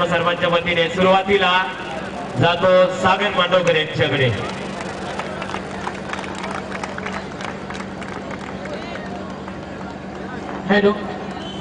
आम्हा सर्वांच्या वतीने सुरुवातीला जातो सागर मांडवकर यांच्याकडे। हॅलो,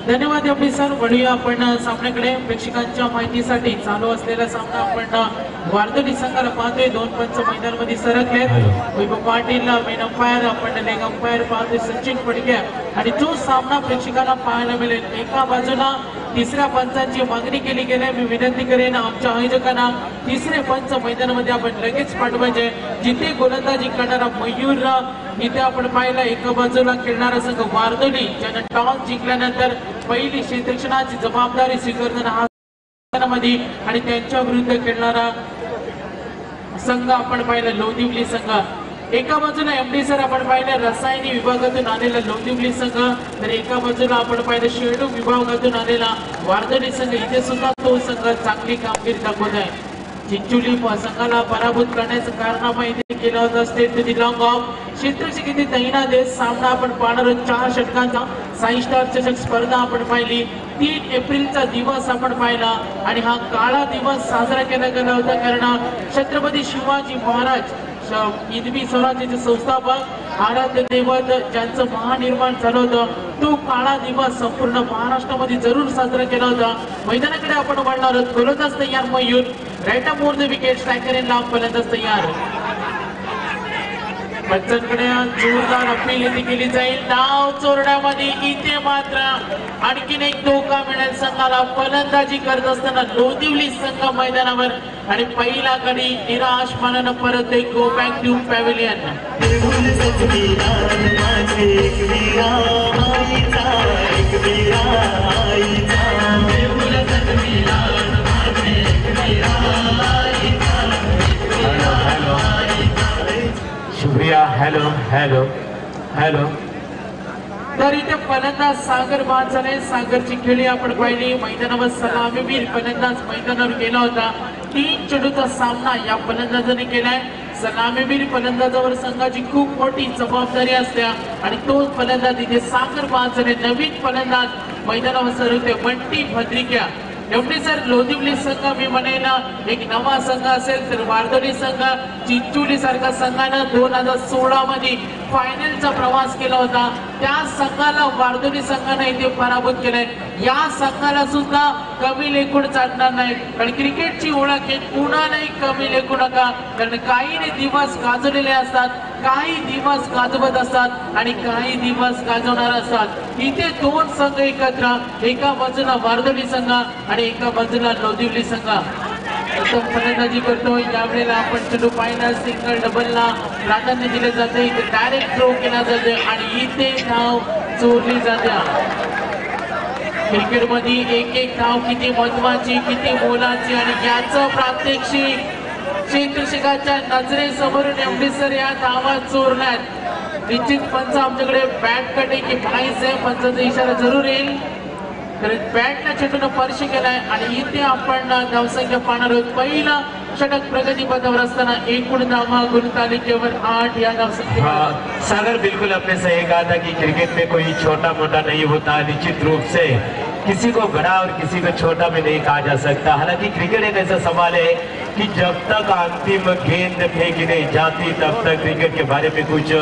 धन्यवाद एवढी सर। वळूया आपण सामन्याकडे। प्रेक्षकांच्या माहितीसाठी चालू असलेला सामना आपण वारदोली संघाला पाहतोय। दोन पंच मैदानामध्ये सरकलेत। वैभव पाटील मेन अंपायर, आपण लेग अंपायर पाहतोय सचिन पडके। आणि जो सामना प्रेक्षकांना पाहायला मिळेल, एका बाजूला तिसऱ्या पंचांची मागणी केली गेली। मी विनंती करेन आमच्या आयोजकांना तिसरे पंच मैदानामध्ये आपण लगेच पाठवायचे। जिथे गोलंदाजी करणारा मयूर इथे आपण पाहिला, एका बाजूला खेळणारा संघ वारदोली ज्याने टॉस जिंकल्यानंतर पहिली क्षेत्ररक्षणाची जबाबदारी स्वीकारताना हा मध्ये आणि त्यांच्या विरुद्ध खेळणारा संघ आपण पाहिला लोंदिवली संघ। एका बाजूला एमडी सर आपण पाहिलं रसायनी विभागातून आलेला लोंदिवली संघ, तर एका बाजूला आपण पाहिलं शेडू विभागातून आलेला वारदोली संघ। इथे सुद्धा तो संघ चांगली कामगिरी दाखवत आहे। चिंचोली संघाला पराभूत करण्याचं कारनामा इथे केलं होतं straight to the long off. क्षेत्ररक्षक इथे तैनात आहे। सामना आपण पाहणार 4 षटकांचा साई स्टार चषक स्पर्धा आपण पाहिली। 3 एप्रिलचा दिवस आपण पाहिला आणि हा काळा दिवस साजरा केला गेला होता कारण छत्रपती शिवाजी महाराज हिंदवी स्वराज्याचे संस्थापक आराध्य दैवत ज्यांचं महानिर्माण झालं होतं, तो काळा दिवस संपूर्ण महाराष्ट्रामध्ये जरूर साजरा केला होता। मैदानाकडे आपण वळणार आहोत। गोलंदाज तयार मयूर, राईट अप मोर द विकेट, स्ट्रायकर इन लांब फलंदाज तयार। पंचांकडे जोरदार अपील इथे केली जाईल। डाव चोरण्यामध्ये इथे मात्र आणखीन एक धोका मिळेल संघाला। फलंदाजी करत असताना लोंदिवली संघ मैदानावर आणि पहिला गडी निराश मानानं परत एक गो बॅक टू पॅव्हिलियन। शुक्रिया। Hello hello hello. तर इथे फलंदाज सागर बाद झाले। सागरची खेळी आपण पाहिली। मैदानावर सलामीवीर फलंदाज मैदानावर गेला होता। 3 चेंडूचा सामना या फलंदाजाने केलाय। सलामीवीर फलंदाजावर संघाची खूप मोठी जबाबदारी असते आणि तो फलंदाज इथे सागर बाद झाले। नवीन फलंदाज मैदानावर सरकते बंटी भद्रिक्या। एवढी सर लोंदिवली संघ मी म्हणेन एक नवा संघ असेल तर वारदोली संघ चिंचोली सारखा संघानं 2016 मध्ये फायनलचा प्रवास केला होता। त्या संघाला वारदोली संघाने इथे पराभूत केलाय। या संघाला सुद्धा कमी लेखून चालणार नाही कारण क्रिकेटची ओळख आहे, कुणालाही कमी लेखू नका कारण काही दिवस गाजवलेले असतात, काही दिवस गाजवत असतात आणि काही दिवस गाजवणार असतात। इथे 2 संघ एकत्र, एका बाजूला वारदोली संघ आणि एका बाजूला लोंदिवली संघ। उत्तम फलंदाजी करतोय यावेळेला आपण चेंडू पाहिला सिंगल डबलला प्राधान्य दिले जाते, डायरेक्ट थ्रो केला जाते आणि इथे धाव चोरली जाते। क्रिकेटमध्ये एक धाव किती महत्वाची, किती मोलाची आणि याचं प्रात्यक्षिक क्षेत्ररक्षकाच्या नजरेसमोरून एवढी सर या धावा चोरल्यात। निश्चित पंच आमच्याकडे बॅट कडे की प्राईज आहे, पंचाचा इशारा जरूर येईल तर बॅटला चेंडून स्पर्श केलाय आणि इथे आपण धावसंख्या पाहणार आहोत। पहिला षटक प्रगतीपथावर असताना एकूण धावा गुणतालिकेवर 8 या धावसंख्या। सागर बिल्कुल आपने सही कहा था कि क्रिकेट में कोई छोटा मोटा नहीं होता। निश्चित रूप से किसी को बड़ा और किसी को छोटा में नहीं कहा जा सकता। हालांकि क्रिकेट एक ऐसा सवाल है कि जब तक अंतिम गेंद फेंकी नहीं जाती तब तक क्रिकेट के बारे में कुछ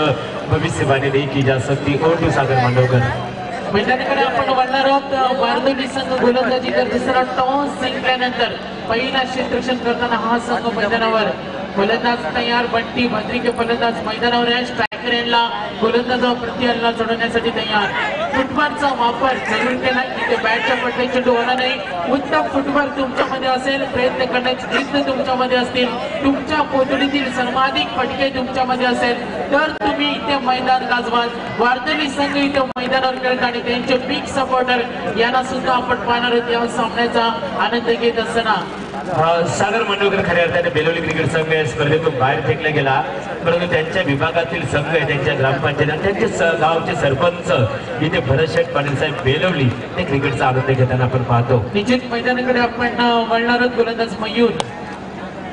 भविष्यवाणी नहीं की जा सकती। और तो सागर मांडवकर मैदानाकडे आपण वळणार आहोत। वारदोली संघ गोलंदाजी करत असताना टॉस जिंकल्यानंतर पहिला क्षेत्ररक्षण करताना हा संघ मैदानावर। फलंदाज तयार बंटी भद्रिके फलंदाज मैदानावर आहे। स्ट्रायकर यांना गोलंदाजावर प्रत्याला सोडवण्यासाठी तयार। फुटबॉलचा वापर जरूर केला, इथे बॅटच्या पट्ट्याचे चेंडू होणार नाही। उत्तम फुटबॉल तुमच्यामध्ये असेल, प्रयत्न करण्याची जिद्द तुमच्यामध्ये असतील, तुमच्या कोठडीतील सर्वाधिक फटके तुमच्यामध्ये असेल तर तुम्ही इथे मैदान गाजवाल। वारदोली संघ इथे मैदानावर खेळत आणि त्यांचे बिग सपोर्टर यांना सुद्धा आपण पाहणार आहोत या सामन्याचा आनंद घेत असताना। सागर मांडवकर खऱ्या अर्थाने बेलोली क्रिकेट संघ या स्पर्धेतून बाहेर फेकला गेला, परंतु त्यांच्या विभागातील संघ त्यांच्या ग्रामपंचायत त्यांचे गावचे सरपंच इथे भरतशेठ पाटील साहेब बेलोली ते क्रिकेटचा आनंद घेताना आपण पाहतो। निश्चित मैदानाकडे आपण वळणार आहोत। गोलंदाज मयूर,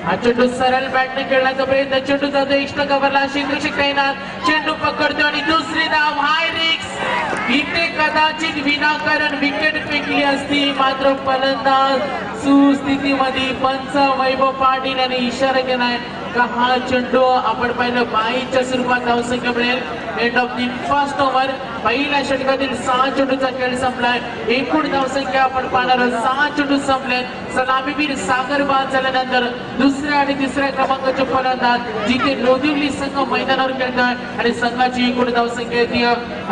हा चेंडू सरळ बॅटने खेळण्याचा प्रयत्न, चेंडू जातो एक्स्ट्रा कव्हरला, क्षेत्ररक्षक तैनात, चेंडू पकडतो आणि दुसरी धाव हाय रिक्स इथे कदाचित विनाकारण विकेट फेकली असती, मात्र फलंदाज सुस्थितीमध्ये पंच वैभव पाटील यांनी इशारा केलाय का हा चेंडू आपण पाहिलं बाईच्या स्वरूपात धावसंख्या मिळेल. End of the first over. पहिल्या षटकातील 6 चेंडूचा खेळ संपलाय. एकूण धावसंख्या आपण पाहणार 6 चेंडू संपले. सलामीवीर सागर बाद झाल्यानंतर दुसऱ्या आणि तिसऱ्या क्रमांकाचे फलंदाज जिथे लोधिवली संघ मैदानावर खेळतोय आणि संघाची एकूण धावसंख्या येते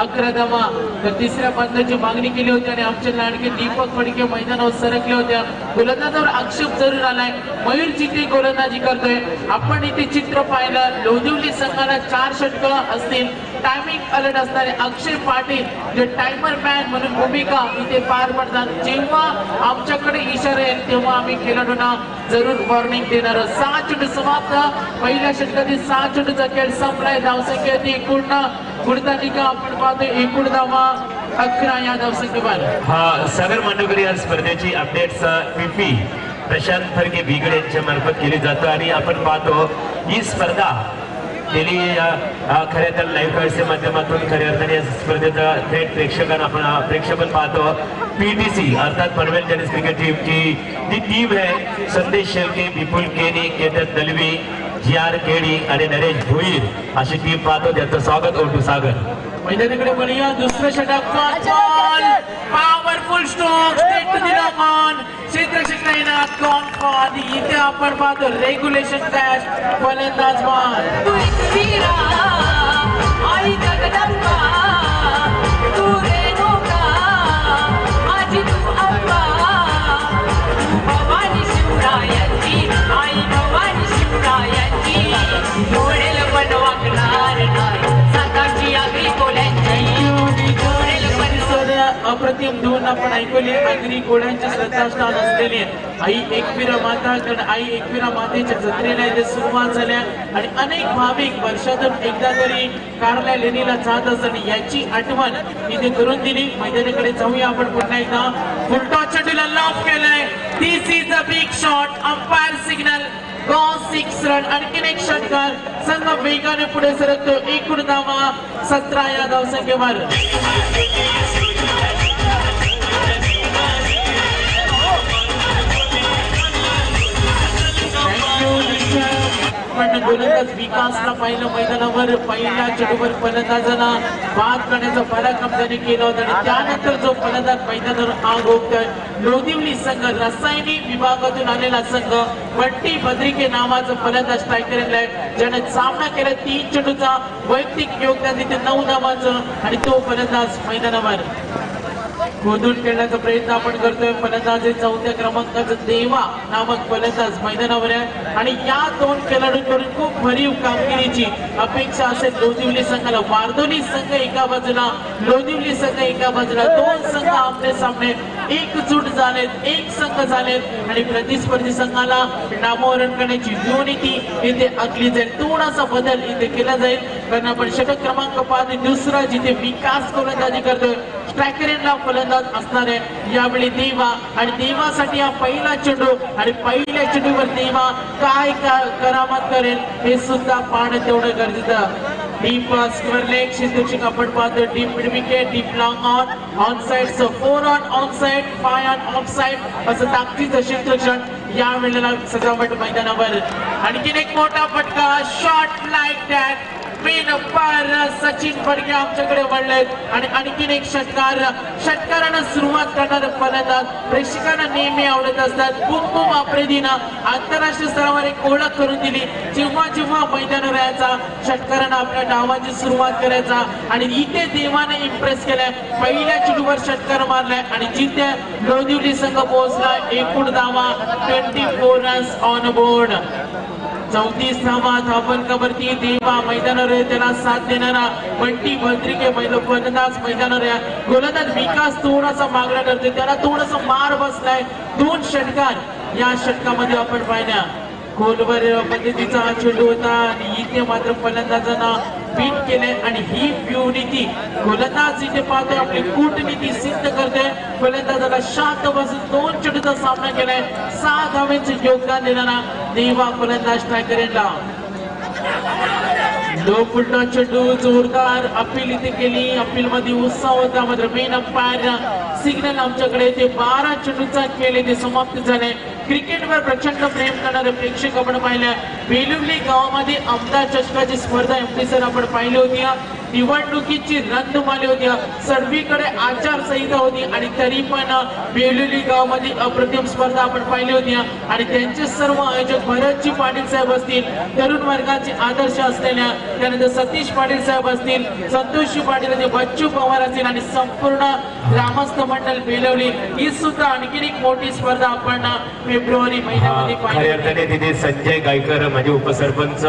11 धावा. तर तिसऱ्या पंचाची मागणी केली होती आणि आमचे लाडके दीपक फडके मैदानावर सरकले होते. गोलंदाजावर आक्षेप जरूर आलाय. मयूर जिथे गोलंदाजी करतोय. आपण इथे चित्र पाहिलं. लोधिवली संघाला 4 षटकं असतील. टायमिंग अलर्ट असणारे अक्षय पाटील जे टायमर मॅन म्हणून भूमिका इथे पार पडतात. जेव्हा आमच्याकडे इशारा येईल तेव्हा आम्ही खेळाडूंना जरूर वॉर्निंग देणार. 6 चेंडू समाप्त. पहिल्या षटकातील 6 चेंडूचा खेळ संपलाय. धावसंख्या एकूण गुणतानी का आपण पाहतोय एकूण धावा 11 या धावसंख्येवर. हा सागर मांडवकर या स्पर्धेची अपडेट्स पीपी प्रशांत फडके बिगडे यांच्या मार्फत केली जातो आणि आपण पाहतो ही स्पर्धा गेली खऱ्या तर लाईव्ह कार्डच्या माध्यमातून खऱ्या अर्थाने या स्पर्धेचा थेट प्रेक्षेपण पाहतो. पीटीसी अर्थात पनवेल टेनिस क्रिकेट टीमची जी टीम आहे संदेश शेळके, विपुल केनी, केतन दलवी, GR केडी आणि नरेश भोईर अशी टीम पाहतो. त्यांचं स्वागत ओटू सागर. मैदानाकडे बघूया. दुसरं षटक powerful stroke straight to the long क्षेत्ररक्षक लाईनात गॉन फॉर. इथे आपण पाहतो रेग्युलेशन क्रॅश फलंदाज मान. तू एक वीरा आई जगदंबा, तू रेणुका माझी तू अंबा, भवानी शिवरायांची आई भवानी शिवरायांची डोळेल पण वागणार नाही साताची आगरी कोल्यांची डोळेल पण. अप्रतिम धून आपण ऐकली. आगरी कोळ्यांचे श्रद्धास्थान असलेले आई एकविरा माता. कारण आई एकविरा मातेच्या जत्रेला इथे सुरुवात झाल्या आणि अनेक भाविक वर्षातून एकदा तरी कारल्या लेणीला जात असताना याची आठवण इथे करून दिली. मैदानाकडे जाऊया आपण पुन्हा एकदा. फुलटॉ चेंडूला लॉफ केलाय. This is a big shot. Umpire signal गो 6 रन. आणखीन एक षटकार. संघ वेगाने पुढे सरकतो. एकूण धावा 17 या धावसंख्येवर. पण गोलंदाज विकासला पाहिलं मैदानावर. पहिल्या चेंडूवर फलंदाजाला बाद करण्याचा पराक्रम त्यांनी केला होता आणि त्यानंतर जो फलंदाज मैदानावर आग ओकतोय लोधिवली संघ रसायनी विभागातून आलेला संघ बट्टी बद्रिके नावाचा फलंदाज स्ट्रायकर आहे ज्याने सामना केला. 3 चेंडूचा वैयक्तिक योगदान तिथे 9 धावांचं आणि तो फलंदाज मैदानावर खोदून खेळण्याचा प्रयत्न आपण करतोय. फलंदाज 4थ्या क्रमांकाचा देवा नामक फलंदाज मैदानावर आहे आणि या 2 खेळाडूंकडून खूप भरीव कामगिरीची अपेक्षा असेल लोधिवली संघाला. वारदोली संघ एका बाजूला, लोधिवली संघ एका बाजूला. 2 संघ आपले सामने एकजूट झालेत, एक संघ झालेत आणि प्रतिस्पर्धी संघाला नामोहरण करण्याची युनिटी इथे आखली जाईल. थोडासा बदल इथे केला जाईल कारण आपण षटक क्रमांक 5 दुसरा जिथे विकास गोलंदाजी करतोय स्ट्रायकरला फलंदाज असणार आहे यावेळी देवा आणि देवासाठी हा पहिला चेंडू आणि पहिल्या चेंडूवर देवा काय करामत करेल हे सुद्धा पाहणं तेवढं गरजेचं. डीप स्क्वेअर लेग क्षेत्ररक्षक आपण पाहतो. Deep mid wicket, deep long on side, 4 on side, 5 of side असं ताकदीचं क्षेत्ररक्षण या वेळेला सजावट मैदानावर. आणखीन एक मोठा फटका शॉट लाईक दॅट पर सचिन फडके आमच्याकडे वळलेत आणि आणखीन एक षटकारानं सुरुवात करणारे फलंदाज प्रेक्षकांना नेहमी आवडत असतात. बुम आफ्रिदीनं आंतरराष्ट्रीय स्तरावर एक ओळख करून दिली. जेव्हा जेव्हा मैदानावर यायचा षटकारानं आपल्या डावाची सुरुवात करायचा आणि इथे देवाने इम्प्रेस केलाय. पहिल्या चेंडूवर षटकार मारलाय आणि जिथे लोधिवली संघ पोहोचला. एकूण धावा 24 रन्स ऑन बोर्ड. 34 धावा धावफलकावरती. देवा मैदानावर त्याला साथ देणारा बंटी बद्रिके फलंदाज मैदानावर. गोलंदाज विकास थोडासा मागणा करतोय, त्याला थोडासा मार बसलाय. 2 षटकार या षटकामध्ये आपण पाहिल्या. खोलवर पद्धतीचा हा चेंडू होता आणि इथे मात्र फलंदाजांना बीट केले आणि ही युनिटी गोलंदाज इथे पाहतोय आपली कूटनीती सिद्ध करते. फलंदाजाला शांत बसून 2 चेंडूचा सामना केलाय. 6 धावेचे योगदान देणारा देवा फलंदाज स्ट्रायकर यांना लो फुलटॉस चेंडू जोरदार अपील इथे केली. अपील मध्ये उत्साह होता. मात्र मेन अंपायर सिग्नल आमच्याकडे ते 12 चेंडूचा खेळ इथे समाप्त झाले. क्रिकेटवर प्रचंड प्रेम करणारे प्रेक्षक आपण पाहिल्या. बेलुर्ली गावामध्ये आमदार चषकाची स्पर्धा एमडी सर आपण पाहिली होती. निवडणुकीची रणधुमाळी होती. सर्वीकडे आचारसंहिता होती आणि तरी पण बेलुर्ली गावामध्ये अप्रतिम स्पर्धा आपण पाहिली होती. आणि त्यांचे सर्व आयोजक भरतजी पाटील साहेब असतील, तरुण वर्गाचे आदर्श असलेल्या त्यानंतर सतीश पाटील साहेब असतील, संतोषजी पाटील असतील, बच्चू पवार असतील आणि संपूर्ण ग्रामस्थ मंडळ बेलवली. ही सुद्धा आणखी एक मोठी स्पर्धा आपण फेब्रुवारी महिन्यामध्ये खऱ्या पाहिली. अर्थाने तिथे संजय गायकर माझे उपसरपंच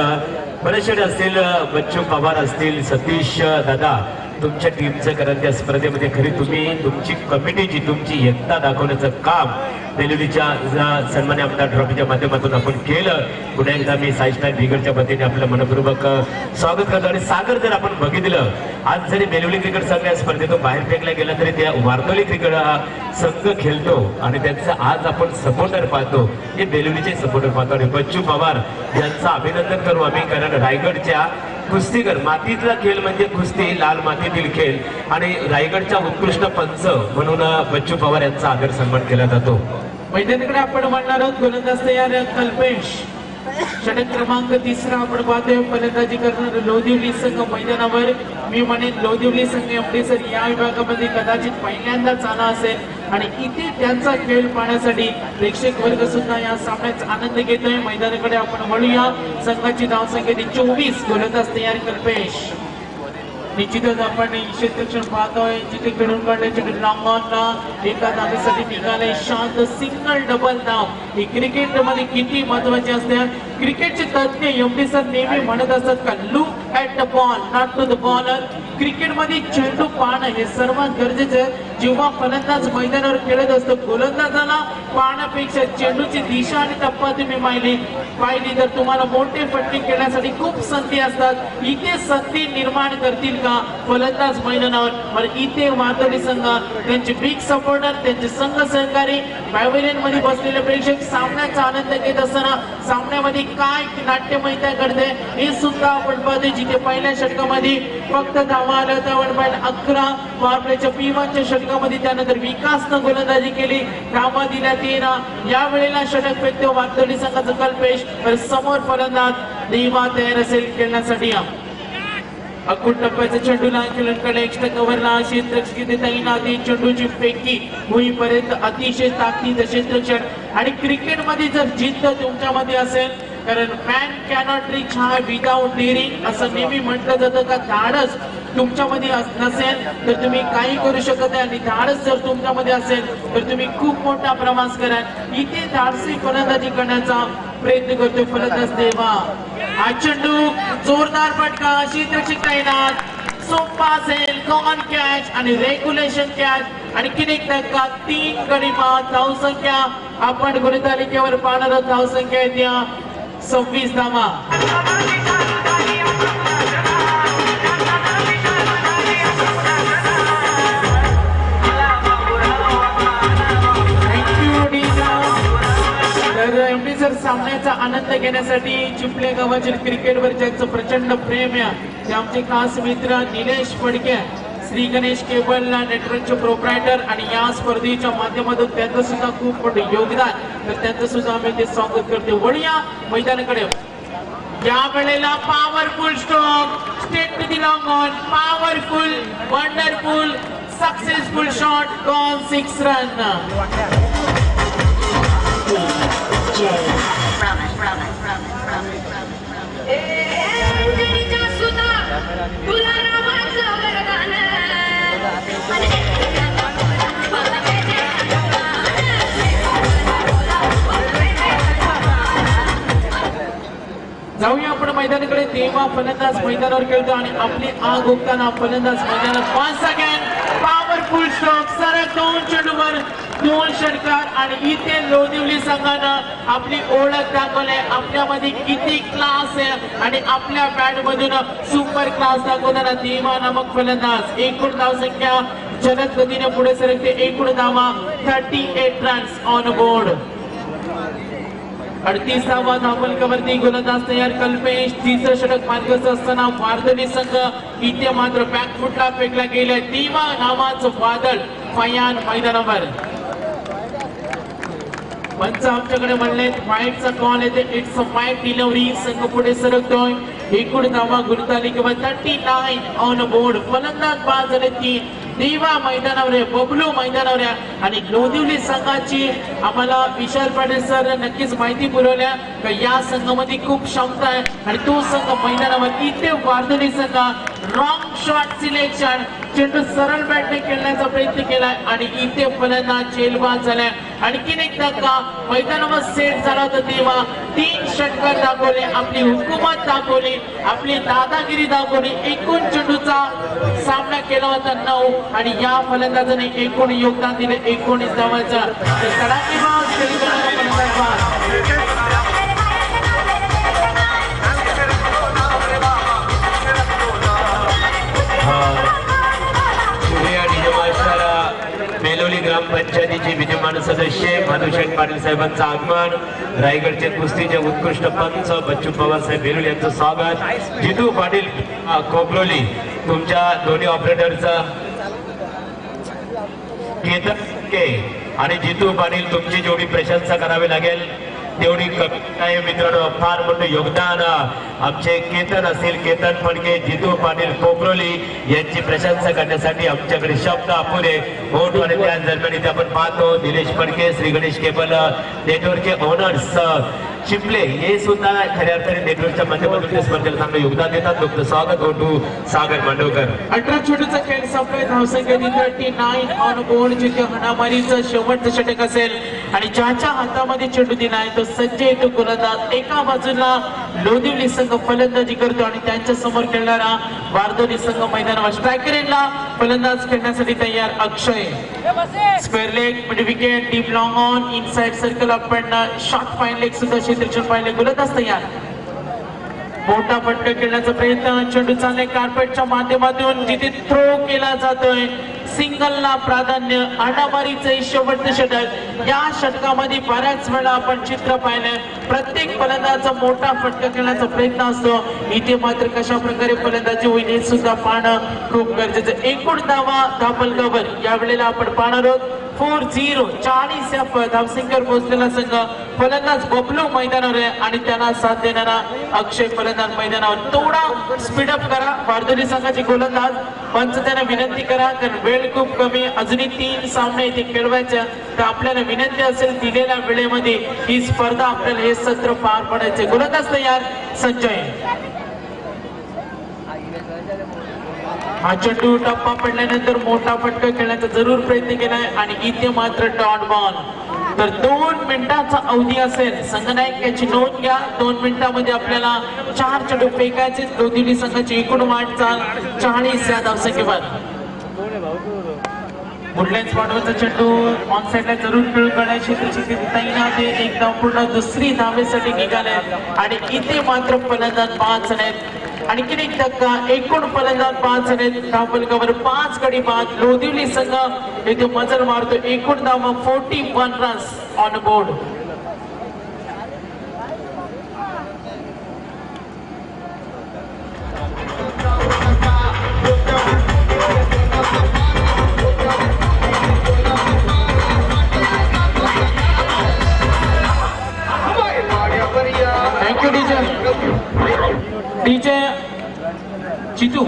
बरेचसे असतील, बच्चू पवार असतील, सतीश दादा तुमच्या टीमचं कारण त्या स्पर्धेमध्ये खरी तुम्ही तुमची कमिटीची तुमची एकता दाखवण्याचं काम बेलुलीच्या सन्मान्य आमदार ट्रॉफीच्या माध्यमातून आपण केलं. पुन्हा एकदा मी साई स्टार बिगडच्या वतीने आपलं मनपूर्वक स्वागत करतो. आणि सागर जर आपण बघितलं आज जरी बेलुली क्रिकेट संघ या स्पर्धेतून बाहेर फेकला गेला तरी त्या वारतोली क्रिकेट संघ खेळतो आणि त्यांचं आज आपण सपोर्टर पाहतो, हे बेलुलीचे सपोर्टर पाहतो. आणि बच्चू पवार यांचं अभिनंदन करू आम्ही, कारण रायगडच्या कुस्तीकर मातीतला खेळ म्हणजे कुस्ती, लाल मातीतील खेळ आणि रायगडच्या उत्कृष्ट पंच म्हणून बच्चू पवार यांचा आदर सन्मान केला जातो. मैदानाकडे आपण म्हणणार आहोत. गोलंदाज तयार कल्पेश. षटक क्रमांक 3 आपण पाहतोय. फलंदाजी करणार लोदिवली संघ मैदानावर. मी म्हणेन लोदिवली संघ एमडी सर या विभागामध्ये कदाचित पहिल्यांदाच आला असेल आणि इथे त्यांचा खेळ पाहण्यासाठी प्रेक्षक वर्ग सुद्धा या सामन्याचा आनंद घेतोय. मैदानाकडे आपण वळूया. संघाची धावसंख्या 24. गोलंदाज तयार कल्पेश. निश्चितच आपण क्षेत्ररक्षण पाहतोय. जिथे खेळून काढल्याचे लॉंग ऑन एका धावेसाठी निघाले. शांत सिंगल डबल धाव ही क्रिकेटमध्ये किती महत्वाची असते. क्रिकेटचे तज्ञ एमडी सर नेहमी म्हणत असतात का look at the ball not to the bowler. क्रिकेटमध्ये चेंडू पाहणं हे सर्वात गरजेचं आहे. जेव्हा फलंदाज मैदानावर खेळत असतो गोलंदाजाला पाहण्यापेक्षा चेंडूची दिशा आणि टप्पा तुम्ही पाहिली तर तुम्हाला मोठे फटके खेळण्यासाठी खूप संधी असतात. इथे संधी निर्माण करतील का फलंदाज मैदानावर. इथे वारतोली संघ त्यांचे बिग सपोर्टर त्यांचे संघ सहकारी पॅव्हेलियन मध्ये बसलेले प्रेक्षक सामन्याचा आनंद घेत असताना सामन्यामध्ये काय नाट्यमयता घडते हे सुद्धा आपण पाहतोय. जिथे पहिल्या षटकामध्ये फक्त धावा आल्या होत्या आपण पाहिलं 11. पावरप्लेच्या P1च्या षटकामध्ये त्यानंतर विकासनं गोलंदाजी केली, धावा दिल्या 13. या वेळेला षटक फेकतो वारतोली संघाचा कल्पेश. तर समोर फलंदाज देवा तयार असेल खेळण्यासाठी. अकुट टप्प्याचा चेंडूला खेळाडूकडे एक्स्ट्रा कव्हरला क्षेत्ररक्षक तैनाती. चेंडूची फेकी होईपर्यंत अतिशय ताकदीचं क्षेत्ररक्षण. आणि क्रिकेटमध्ये जर जिद्द तुमच्यामध्ये असेल, कारण मॅन कॅनॉट रीच हाय विदाउट डेअरिंग असं नेहमी म्हटलं जातं का धाडस तुमच्यामध्ये नसेल तर तुम्ही काही करू शकत नाही. आणि धाडस जर तुमच्यामध्ये असेल तर तुम्ही खूप मोठा प्रवास कराल. इथे धाडसी फलंदाजी करण्याचा प्रयत्न करतोय फलंदाज देवा. हा चेंडू जोरदार फटका क्षेत्ररक्षक तैनात. सोपा असेल कॉमन कॅच आणि रेग्युलेशन कॅच आणि किनेक धक्का. 3 गडी बाद. धावसंख्या आपण गुणतालिकेवर पाहणार आहोत. धावसंख्या येत्या 26 धावा. एमडी सर सामन्याचा आनंद घेण्यासाठी चिपळे गावातील क्रिकेटवर ज्यांचं प्रचंड प्रेम आहे ते आमचे खास मित्र निलेश फडके, श्री गणेश केबल नेटवर्कचे प्रोप्रायटर आणि या स्पर्धेच्या माध्यमातून त्यांचं सुद्धा खूप मोठं योगदान. तर त्यांचं सुद्धा आम्ही ते स्वागत करतो. वळूया मैदानाकडे. या वेळेला powerful stroke straight to the long on. Powerful wonderful successful shot. गॉल 6 रन. जाऊया आपण मैदानाकडे. देवा फलंदाज मैदानावर खेळतो आणि आपली आग ओकताना फलंदाज मैदानात. once again powerful stroke. सरळ 2 चेंडूवर 2 षटकार. आणि इथे लोदिवली संघानं आपली ओळख दाखवली. आपल्यामध्ये किती क्लास आहे आणि आपल्या बॅट मधून सुपर क्लास दाखवताना देवा नामक फलंदाज. एकूण धावसंख्या जलद गतीने पुढे सरकते. एकूण धावा 38 रन्स ऑन बोर्ड. 38वा धावफलकावरती गोलंदाज तयार कल्पेश. तिसरं षटक मार्गस्थ असताना वार्धनी संघ इथे मात्र बॅकफुटला फेकला गेला. दिवा नावाचं वादळ फयान मैदानावर. पंच आमच्याकडे म्हणले वाईटचा कॉल येते. इट्स अ वाईट डिलिव्हरी. संघ पुढे सरकतोय. एकूण धावा गुणताली किंवा 39 ऑन बोर्ड. फलंदाज बाद झाले 3. दिवा मैदानावर आहे, बबलू मैदानावर आहे आणि लोधिवली संघाची आम्हाला विशाल पाटील सर नक्कीच माहिती पुरवल्या की या संघामध्ये खूप क्षमता आहे आणि तो संघ मैदानावर. इथे वार्धनी संघ रॉंग शॉट सिलेक्शन. चेंडू सरळ बॅटने खेळण्याचा प्रयत्न केलाय आणि इथे फलंदाज झेलबाद झालाय. आणखीन एक धक्का मैदानावर सेट झाला होता तेव्हा 3 षटकार दाखवले, आपली हुकूमत दाखवली, आपली दादागिरी दाखवली. एकूण चेंडूचा सामना केला होता 9 आणि या फलंदाजाने एकूण योगदान दिले 19 धावांचं. तडाखेबाज फलंदाज. मेलोली ग्रामपंचायतीचे विद्यमान सदस्य मधुशेठ पाटील साहेबांचं आगमन. रायगडचे कुस्तीचे उत्कृष्ट पंच बच्चू पवार साहेब बेलोली यांचं स्वागत. जितू पाटील कोपरोली तुमच्या दोन्ही ऑपरेटरचं केतन के आणि जितू पाटील तुमची जेवढी प्रशंसा करावी लागेल तेवढी कमी आहे मित्रांनो. फार मोठं योगदान आमचे केतन असतील, केतन फडके, जितू पाटील कोपरोली यांची प्रशंसा करण्यासाठी आमच्याकडे शब्द अपुरे. मोठ आणि त्याच दरम्यान इथे आपण पाहतो निलेश फडके श्री गणेश केबल नेटवर्कचे ओनर्स चिपले हे सुद्धा खऱ्या अर्थाने नेटवर्कच्या माध्यमातून त्या स्पर्धेला चांगलं योगदान देतात. डॉक्टर स्वागत ओटू सागर मांडवकर. 18 चेंडूचा खेळ संपलाय. धावसंख्या 39 ऑन बोर्ड. जिथे हणामारीचं शेवटचं षटक असेल आणि ज्याच्या हातामध्ये चेंडू दिलाय तो संजय तो गोलंदाज. एका बाजूला लोधिवली संघ फलंदाजी करतो आणि त्यांच्या समोर खेळणारा वार्धनी संघ मैदानावर. स्ट्रायकरला फलंदाज खेळण्यासाठी तयार Akshay. Square leg, mid wicket, deep long on, inside circle आपण शॉर्ट फाईन लेग सुद्धा क्षेत्ररक्षण पाहिले. गोलंदाज तयार. मोठा फटका खेळण्याचा प्रयत्न. चेंडू चालले कार्पेटच्या माध्यमातून जिथे थ्रो केला जातोय. सिंगलला प्राधान्य. हाणामारीचे शेवटचे षटक. या षटकामध्ये बऱ्याच वेळा आपण चित्र पाहिलं. प्रत्येक फलंदाजाचा मोठा फटका खेळण्याचा प्रयत्न असतो. इथे मात्र कशा प्रकारे फलंदाजी होईल हे सुद्धा पाहणं खूप गरजेचं. एकूण धावफलकावर यावेळेला आपण पाहणार आहोत 4-0. 40 या धावसंख्येवर पोहोचलेला संघ. फलंदाज बबलू मैदानावर आहे आणि त्यांना साथ देणारा अक्षय फलंदाज मैदानावर. थोडा स्पीडअप करा वार्धनी संघाचे गोलंदाज. पंच त्यांना विनंती करा कारण वेळ खूप कमी. अजूनही 3 सामने इथे खेळवायचे तर आपल्याला विनंती असेल दिलेल्या वेळेमध्ये ही स्पर्धा आपल्याला हे सत्र पार पडायचे. गोलंदाज तयार संजय. हा चेंडू टप्पा पडल्यानंतर मोठा फटका खेळण्याचा जरूर प्रयत्न केलाय आणि इथे मात्र डॉट बॉल. तर 2 मिनिटाचा अवधी असेल. संघनायक याची नोंद घ्या. 2 मिनिटांमध्ये आपल्याला 4 चेंडू फेकायचे. लोधिवली संघाची एकूण वाटचाल 40 या धावसंख्येवर. वुडलँड स्पॉटवरचा चेंडू ऑन साइडला जरूर खेळून काढायची. त्याची तैनात आहे. एक धाव पूर्ण दुसरी धावेसाठी निघाले आणि इथे मात्र फलंदाज 5 आहेत. आणखीन एक धक्का. एकूण फलंदाज 5 आहेत. धावफलकावर 5 गडी बाद. लोधिवली संघ इथे मजल मारतो. एकूण धावा 41 runs on board. Thank you DJ Chitu.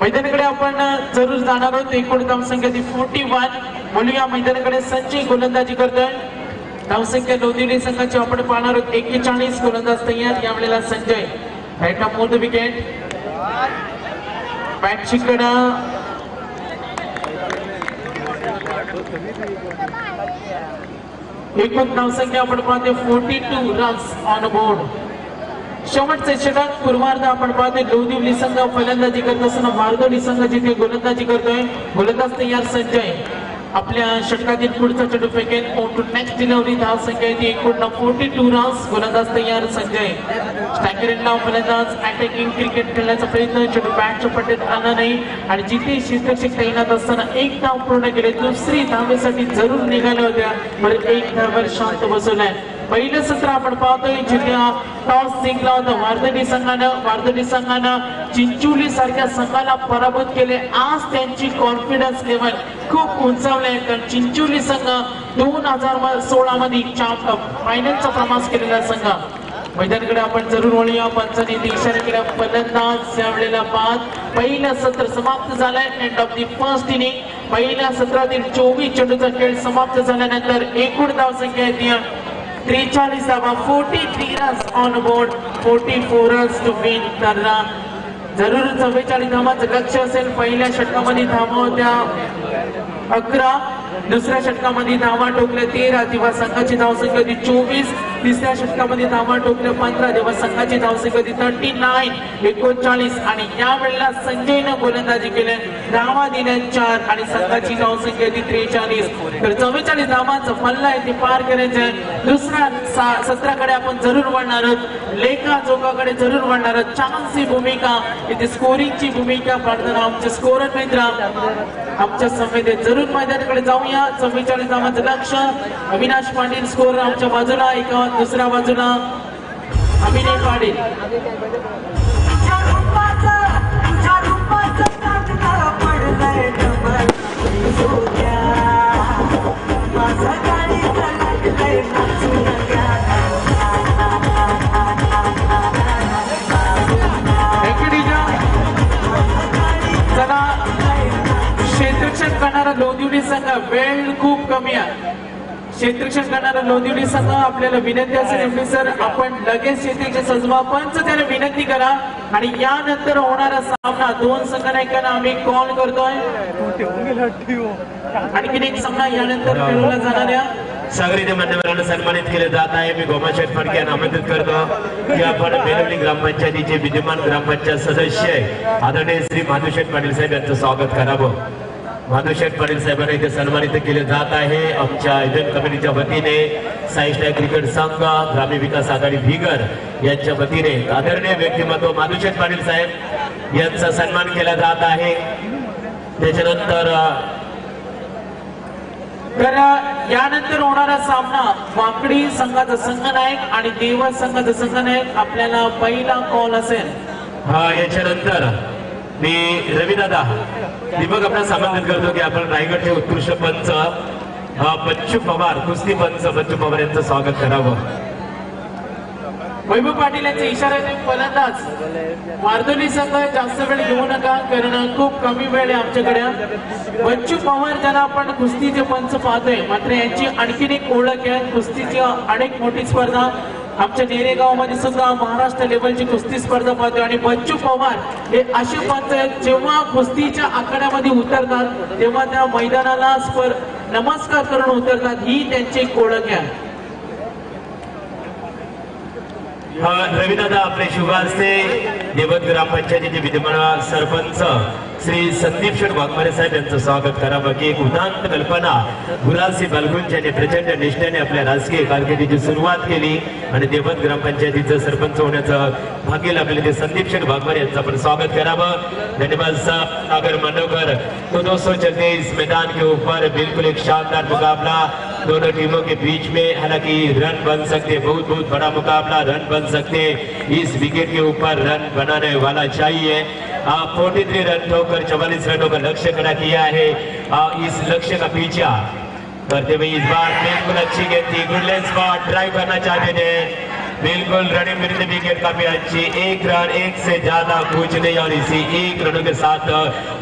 मैदानाकडे आपण जरूर जाणार आहोत. एकूण धावसंख्या 41. बोलूया मैदानाकडे. संजय गोलंदाजी करतोय. धावसंख्या लोधिवली संघाची आपण पाहणार आहोत 41. गोलंदाज तयार. यावेळेला संजय राईट ऑफ मोर द विकेट. बॅटची कडा. एकूण धावसंख्या आपण पाहते 42 रन्स ऑन बोर्ड. शेवटचे षटक पूर्वार्ध आपण पाहते. लोधिवली संघ फलंदाजी करत असताना वार्धनी संघ जिथे गोलंदाजी करतोय. गोलंदाज तयार संजय. आपल्या षटकातील पुढचा चेंडू फेकेल. On to next delivery. धाव संख्या येते एकूण 42 रन्स. गोलंदाज तयार संजय. स्टॅकरेनला फलंदाज अटॅकिंग क्रिकेट खेळण्याचा प्रयत्न. चेंडू बॅटच्या पट्ट्यात आला नाही आणि जिथे क्षेत्ररक्षक तैनात असताना एक धाव पूर्ण केले. दुसरी धावेसाठी जरूर निघाल्या होत्या पण एक धावेवर शांत बसवलाय. पहिलं सत्र आपण पाहतोय जिल्हा टॉस जिंकला होता वार्धडी संघानं चिंचोली सारख्या संघाला पराभूत केले. आज त्यांची कॉन्फिडन्स लेवल खूप उंचावले आहे कारण चिंचोली संघ 2016 मध्ये फायनलचा प्रवास केलेला संघ. मैदानाकडे आपण जरूर वळूया. पंचांनी इशारा केला. फलंदाज यावेळेला बाद. पहिलं सत्र समाप्त झालंय. End of the first inning. पहिल्या सत्रातील 24 चेंडूचा खेळ समाप्त झाल्यानंतर एकूण धाव संख्या येते 43 धावा. 43 runs on board. 44 runs to win. तर जरूर 44 धावांचं लक्ष असेल. पहिल्या षटकामध्ये धावा होत्या 11. दुसऱ्या षटकामध्ये धावा टोकल्या 13 तेव्हा संघाची धावसंख्या होती 24. तिसऱ्या षटकामध्ये धावा टोकल्या 15 तेव्हा संघाची धावसंख्या होती 39 39. आणि या वेळेला संजयनं गोलंदाजी केल्या. धावा दिल्या 4 आणि संघाची धावसंख्या होती 43. तर 44 धावांचा पल्ला आहे ते पार करायचं आहे. दुसऱ्या सत्राकडे आपण जरूर वळणार आहोत. लेखा जोखाकडे जरूर वळणार आहोत. चान्सची भूमिका इथे स्कोरिंगची भूमिका पाडताना आमचे स्कोरर मित्र आमच्या संवेदनेत जरूर मैदानाकडे जाऊया. 44 धावांचं लक्ष. अविनाश पाटील स्कोर आमच्या बाजूला. एका दुसऱ्या बाजूला अभिनय पाटील. चला क्षेत्ररक्षण करणारा लोधिवली संघ वेळ खूप कमी आहे. क्षेत्ररक्षण करणारा लोधिवली संघ आपल्याला विनंती असेल सर आपण लगेच क्षेत्ररक्षण सजवा. पंच त्याला विनंती करा आणि यानंतर होणारा सामना 2 संघनायकांना आम्ही कॉल करतोय. आणखीन एक सामना यानंतर खेळवला जाणाऱ्या सागरी मान्यवरांना सन्मानित केले जात आहे. मी गोमाशेठ फडके यांना आमंत्रित करतो की आपण बेलवली ग्रामपंचायतीचे विद्यमान ग्रामपंचायत सदस्य आदरणीय श्री माधुशेठ पाटील साहेब यांचं स्वागत करावं. माधुशेठ पाटील साहेबांना इथे सन्मानित केले जात आहे. आमच्या इव्हेंट कमिटीच्या वतीने साई स्टार क्रिकेट संघ ग्रामीण विकास आघाडी बिगर यांच्या वतीने आदरणीय व्यक्तिमत्व माधुशेठ पाटील साहेब यांचा सन्मान केला जात आहे. त्याच्यानंतर तर यानंतर होणारा सामना वाकडी संघाचा संघनायक आणि देवस संघाचा संघनायक आपल्याला पहिला कॉल असेल. याच्यानंतर मी रविदादा दीपक आपल्याला आमंत्रित करतो की आपण रायगडचे उत्कृष्ट पंच बच्चू पवार कुस्ती पंच बच्चू पवार यांचं स्वागत करावं. वैभव पाटील यांच्या इशाऱ्याने फलंदाज वार्धोली संघ जास्त वेळ घेऊ नका कारण खूप कमी वेळ आहे आमच्याकडे. बच्चू पवार ज्यांना आपण कुस्तीचे पंच पाहतोय मात्र यांची आणखीन एक ओळख आहे. कुस्तीची अनेक मोठी स्पर्धा आमच्या नेरेगाव मध्ये सुद्धा महाराष्ट्र लेवलची कुस्ती स्पर्धा पाहतोय आणि बच्चू पवार हे असे पंच आहेत जेव्हा कुस्तीच्या आखाड्यामध्ये उतरतात तेव्हा त्या मैदानाला नमस्कार करून उतरतात. ही त्यांची एक ओळख आहे. रविदादा आपले शुभास्ते देवत ग्रामपंचायतीचे विद्यमान सरपंच श्री संदीप शेठ वाघमारे साहेब यांचं स्वागत करावं की एक उदात्त कल्पना गुलालसिंह बलगुंज यांनी प्रचंड निष्ठेने आपल्या राजकीय कारकिर्दीची सुरुवात केली आणि देवत ग्रामपंचायतीचं सरपंच होण्याचं भाग्य लाभले ते संदीप शेठ वाघमारे यांचं आपण स्वागत करावं. धन्यवाद साहब. सागर मनोकर तो 200 चलते इस मैदान के ऊपर बिल्कुल एक शानदार मुकाबला दोनों टीमों के बीच में. हालांकि रन बन सकते बहुत बहुत बड़ा मुकाबला रन बन सकते. इस विकेट के ऊपर रन बनाने वाला चाहिए. 43 रन ठोकर 44 रनों का लक्ष्य खड़ा किया है. इस लक्ष्य का पीछा करते हुए इस बार बिल्कुल अच्छी गेंद थी. गुड लेंथ स्पॉट ड्राइव करना चाहते थे. बिल्कुल रनिंग विद विकेट काफी अच्छी. 1 रन 1 से ज्यादा कुछ नहीं और इसी 1 रनों के साथ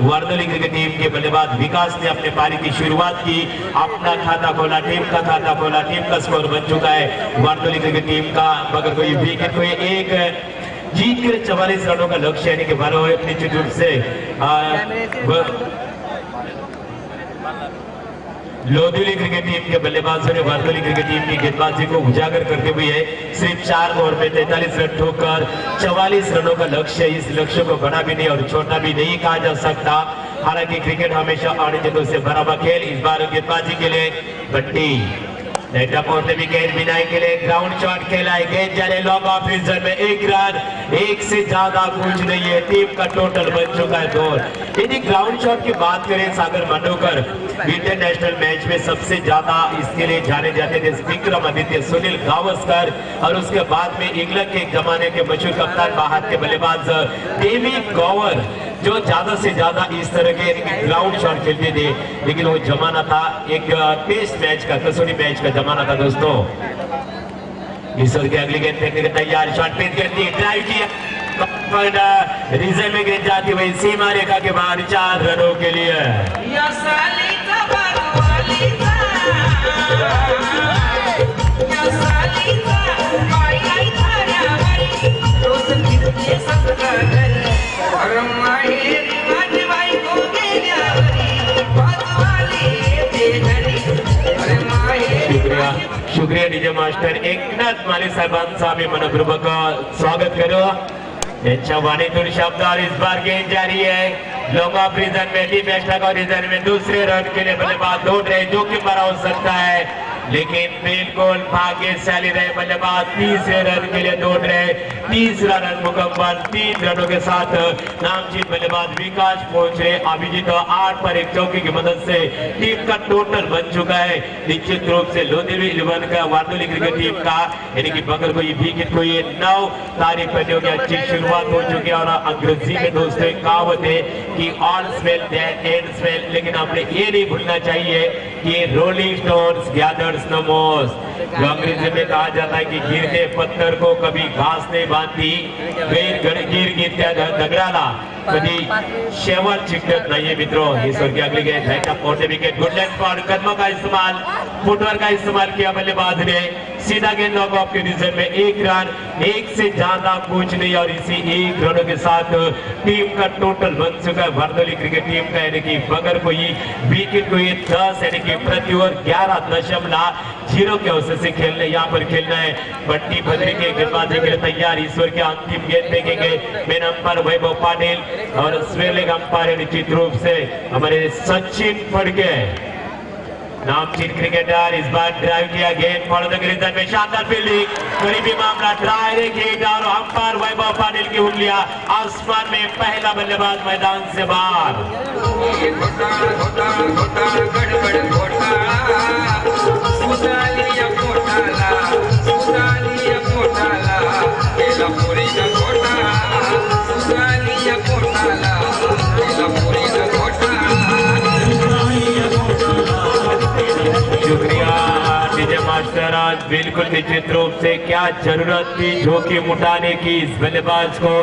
वार्धोली क्रिकेट टीम के बल्लेबाज विकास ने अपने पारी की शुरुआत की. अपना खाता खोला टीम का खाता खोला. टीम का स्कोर बन चुका है वार्धोली क्रिकेट टीम का. मगर कोई विकेट कोई एक जीत कर 44 रनों का लक्ष्य यानी कि 12 निश्चित रूप से लोधिवली क्रिकेट टीम के बल्लेबाजों ने वार्धोली क्रिकेट टीम की गेंदबाजी को उजागर करते हुए सिर्फ 4 ओवर में 43 रन ठोकर 44 रनों का लक्ष्य. इस लक्ष्य को बड़ा भी नहीं और छोटा भी नहीं कहा जा सकता. हालांकि क्रिकेट हमेशा अड़चनों से भरा हुआ खेल। इस बार गेंदबाजी के लिए बट्टी विकेट बिनाई के लिए ग्राउंड शॉट खेला है। गेंद जा रहे लॉन्ग ऑफ रीजन में 1 रन, 1 से ज्यादा कुछ नहीं है। टीम का टोटल बन चुका है 2। यदि ग्राउंड शॉट की बात करें सागर मांडवकर इंटरनेशनल मैच में सबसे ज्यादा इसके लिए जाने जाते थे विक्रमादित्य सुनील गावस्कर, और उसके बाद में इंग्लैंड के जमाने के मशहूर कप्तान बाहर के बल्लेबाज डेविड गॉवर जो ज्यादा से ज्यादा इस तरह के ग्राउंड शॉट खेलते थे। लेकिन वो जमाना था एक टेस्ट मैच का, कसौटी मैच का जमाना था दोस्तों। ईश्वर के अगली गेंद फेंकने के तैयार, शॉट पेज करती है, ड्राइव किया, रीजन में गेंद जाती हुई सीमा रेखा के बाहर 4 रनों के लिए। शुक्रिया शुक्रिया डीजे मास्टर एकनाथ माली साहेबांचा सामी मनपूर्वक स्वागत करो। त्यांच्या वाणीतून शब्दावर इस बार गेंद जारी है। लॉन्ग ऑफ रीजन में टीम एक्स्ट्रा रीजन में दूसरे रन के लिए बल्लेबाज दौड़ रहे, जोखिम भरा हो सकता है लेकिन बिल्कुल भाग्यशाली रहे बल्लेबाज। तीसरे रन के लिए दौड़ रहे, तीसरा रन मुकम्मल। 3 रनों के साथ नामचीन बल्लेबाज विकास पहुंच रहे। अभिजीत 8 पर 1 चौकी की मदद से टीम का टोटल बन चुका है। निश्चित रूप से लोधेवी 11 का वार्दोली क्रिकेट टीम का यानी कि बगल कोई विकेट को ये 9 तारीख पर जो अच्छी शुरुआत हो चुकी है। और अंग्रेजी में दोस्तों कहावत है कि all smell that end smell, लेकिन आपने ये नहीं भूलना चाहिए कि रोलिंग स्टोन्स गैदर्स नो मोस। जो अंग्रेजी में कहा जाता है कि गिरते पत्थर को कभी घास नहीं बांधती, गिर त्या दगडाला कधी शेवट चिकटत नहीं मित्रों। ईश्वर की अगली गेंद है विकेट, गुड लेंथ पर कदमों का इस्तेमाल, फुटवर्क का इस्तेमाल किया बल्लेबाज ने। सीधा गेंद लॉन्ग ऑफ के रीजन में 1 रन, 1 से ज्यादा कुछ नहीं। और इसी 1 रनों के साथ टीम का टोटल बन चुका है वार्दोली क्रिकेट टीम का, यानी कि बगैर कोई विकेट को ये 10 यानी कि प्रति ओवर 11.0 के अवसर से खेलने यहाँ पर खेलना है। बट्टी भद्री के गेंदबाजी के लिए तैयार। ईश्वर के अंतिम गेंद फेंकेंगे मेन अंपायर वैभव पाटिल और स्वेलिंग अंपायर निश्चित रूप से हमारे सचिन फड़के नामचीन क्रिकेटर। इस बार ड्राइव किया गेंद फॉलो द रीजन में, शानदार फील्डिंग, करीबी मामला, डायरेक्ट हिट और अंपायर वैभव पाटिल की उंगलियां आसमान में। पहला बल्लेबाज मैदान से बाहर। शुक्रिया डीजे मास्टर। आज बिल्कुल निश्चित रूप से क्या जरूरत थी जोखिम उठाने की। इस बल्लेबाज को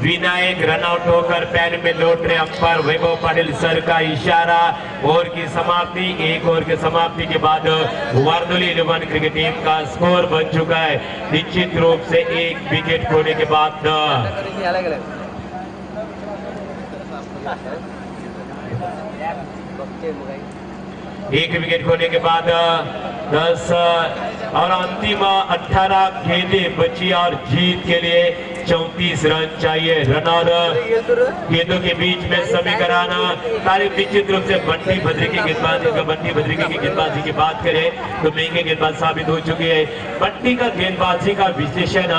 विनायक रनआउट होकर पैन में लौट रहे अंपायर वैभव पाटिल सर का इशारा। ओवर की समाप्ति, 1 ओवर की समाप्ति के बाद वार्दोली 11 क्रिकेट टीम का स्कोर बन चुका है निश्चित रूप से 1 विकेट खोने के बाद। एक विकेट खोने के बाद 10 और अंतिम 18 गेंदें बची और जीत के लिए 34 रन चाहिए। रन और गेंदों के बीच में समीकरण तारीफ निश्चित रूप से बंटी भद्री की गेंदबाजी की बात करें तो महंगे गेंदबाज साबित हो चुके हैं। बंटी का गेंदबाजी का विश्लेषण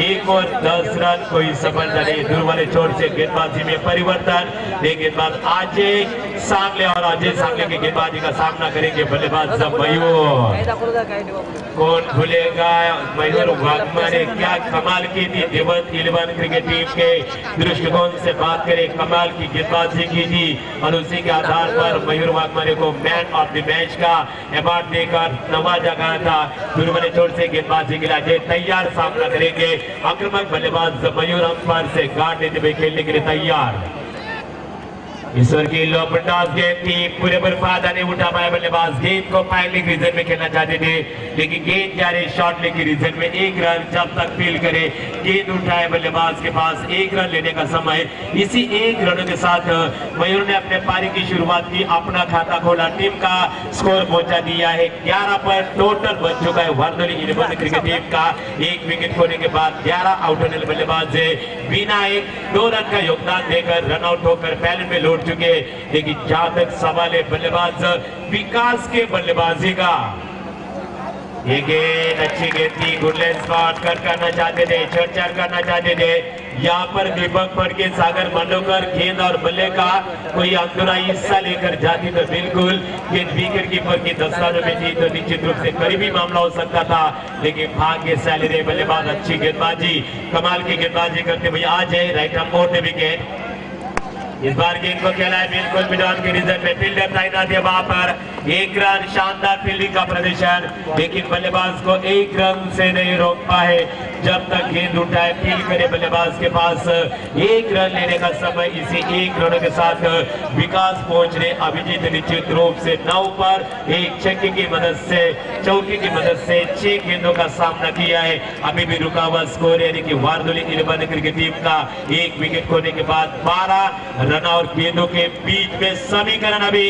1 और 10 रन कोई सफलता नहीं। दूर वाले छोर से गेंदबाजी में परिवर्तन। गेंदबाज अजय सांगले और अजय सांगले की गेंदबाजी का सामना करेंगे बल्लेबाज मयूर। कौन भूलेगा मयूर वाघमारे, क्या कमाल की थी। देवत 11 क्रिकेट टीम के दृष्टिकोण से बात करें, कमाल की गेंदबाजी की थी और उसी के आधार पर मयूर वाघमारे को मैन ऑफ द मैच का अवार्ड देकर नवाजा गया था। दुर्बल छोर से गेंदबाजी के लिए तैयार, सामना करेंगे आक्रामक बल्लेबाज मयूर अंपायर से गार्ड देते हुए खेलने के लिए तैयार। ईश्वर की लोपटास गेंद थी, पूरे बर्बाद नहीं उठा पाया बल्लेबाज। गेंद को फाइनलिंग रीजन में खेलना चाहते थे लेकिन गेंद जा रही शॉर्ट लेग की रीजन में। 1 रन जब तक फील्ड करे, गेंद उठाए बल्लेबाज के पास 1 रन लेने का समय। इसी 1 रन के साथ मयूर ने अपने पारी की शुरुआत की, अपना खाता खोला, टीम का स्कोर पहुंचा दिया है 11 पर। टोटल बन चुका है वार्दोली 11 क्रिकेट टीम का। 1 विकेट खोने के बाद 11 आउट होने बल्लेबाज विनायक 2 रन का योगदान देकर रन आउट होकर पहले में लौट उठ चुके। लेकिन जहां तक सवाल है बल्लेबाज विकास के बल्लेबाजी का, ये गेंद अच्छी गेंद थी, गुडलैंड स्पॉट कट करना चाहते थे, छेड़छाड़ करना चाहते थे। यहाँ पर दीपक फड़ के सागर मांडवकर गेंद और बल्ले का कोई अंतराई हिस्सा लेकर जाती तो बिल्कुल गेंद विकेट कीपर की दस्तानों में थी तो निश्चित रूप से करीबी मामला हो सकता था। लेकिन भाग्य से रहे बल्लेबाज अच्छी गेंदबाजी, कमाल की गेंदबाजी करते हुए आ जाए right arm over the wicket. इस बार गेंद को खेला है बिल्कुल मिडॉन के रिजल्ट में, फील्डर तैनात है वहां पर, 1 रन, शानदार फील्डिंग का प्रदर्शन। लेकिन बल्लेबाज को 1 रन से नहीं रोक पाए। जब तक गेंद उठाए फील्ड करे बल्लेबाज के पास 1 रन लेने का समय, इसी 1 रन के साथ विकास पहुंच रहे। अभिजीत निश्चित रूप से 9 पर एक छक्के की मदद से, चौके की मदद से 6 गेंदों का सामना किया है। अभी भी रुका हुआ स्कोर यानी कि वारदोली 11 क्रिकेट टीम का 1 विकेट खोने के बाद 12 रन और गेंदों के बीच में समीकरण। अभी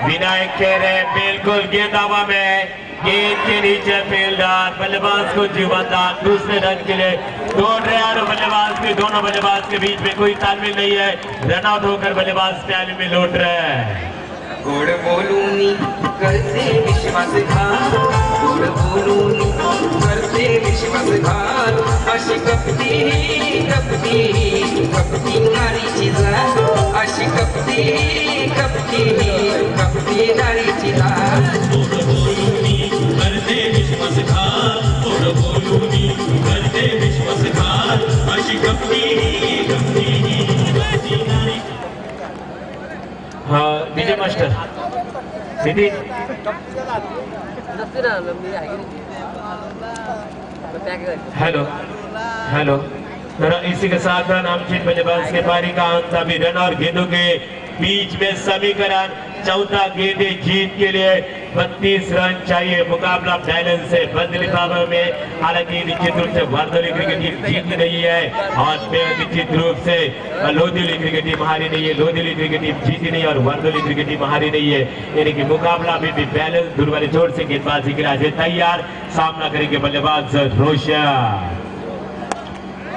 विनायक कह रहे बिल्कुल गेंद हवा में, गेंद के नीचे फील्डर, बल्लेबाज को जीवनदान, दूसरे रन के लिए दौड़ रहे हैं। बल्लेबाज के दोनों बल्लेबाज के बीच में कोई तालमेल नहीं है, रन आउट होकर बल्लेबाज प्याले में लौट रहे हैं। गोड बोलूनी करते विश्वासघात, गोड बोलूनी करते विश्वासघात, अशी कपटी कपटी कपटी नारीची जात, अशी कपटी कपटी कपटी नारीची जात। गोड बोलूनी करते विश्वासघात, गोड बोलूनी करते विश्वासघात, अशी कपटी कपटी कपटी नारी। हाँ विजय मास्टर नितिन हेलो हेलो जरा इसी के साथ नामचीन बल्लेबाज के पारी का अंत। अभी रन और गेंदों के बीच में समीकरण, चौथा गेंद जीत के लिए 32 रन चाहिए। मुकाबला बैलेंस है बंद लिफाफे में, हालांकि निश्चित रूप से वारदोली क्रिकेट टीम जीत रही है और निश्चित रूप से लोधीली क्रिकेट टीम हारी नहीं है, लोधीली क्रिकेट टीम जीती नहीं और वारदोली क्रिकेट टीम हारी नहीं है। यानी कि मुकाबला अभी भी बैलेंस। दूर वाले जोर से गेंदबाजी के लिए तैयार, सामना करेंगे बल्लेबाज रोशन।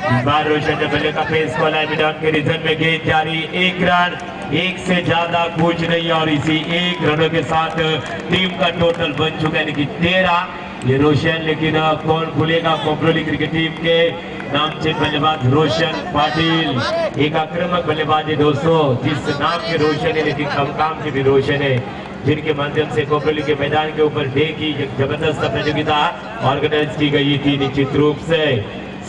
इस बार रोशन ने बल्ले का पेस खोला है, मिडॉन के रिजल्ट में गेंद जारी, 1 रन, 1 से ज्यादा कुछ नहीं और इसी 1 रनों के साथ टीम का टोटल बन चुका है लेकिन 13 ये रोशन। लेकिन कौन भूलेगा कोपरोली क्रिकेट टीम के नामचीन बल्लेबाज रोशन पाटिल, एक आक्रामक बल्लेबाज है दोस्तों, जिस नाम के रोशन है लेकिन कम काम के भी रोशन है, जिनके माध्यम से कोपरोली के मैदान के ऊपर डे की जबरदस्त प्रतियोगिता ऑर्गेनाइज की गई थी। निश्चित रूप से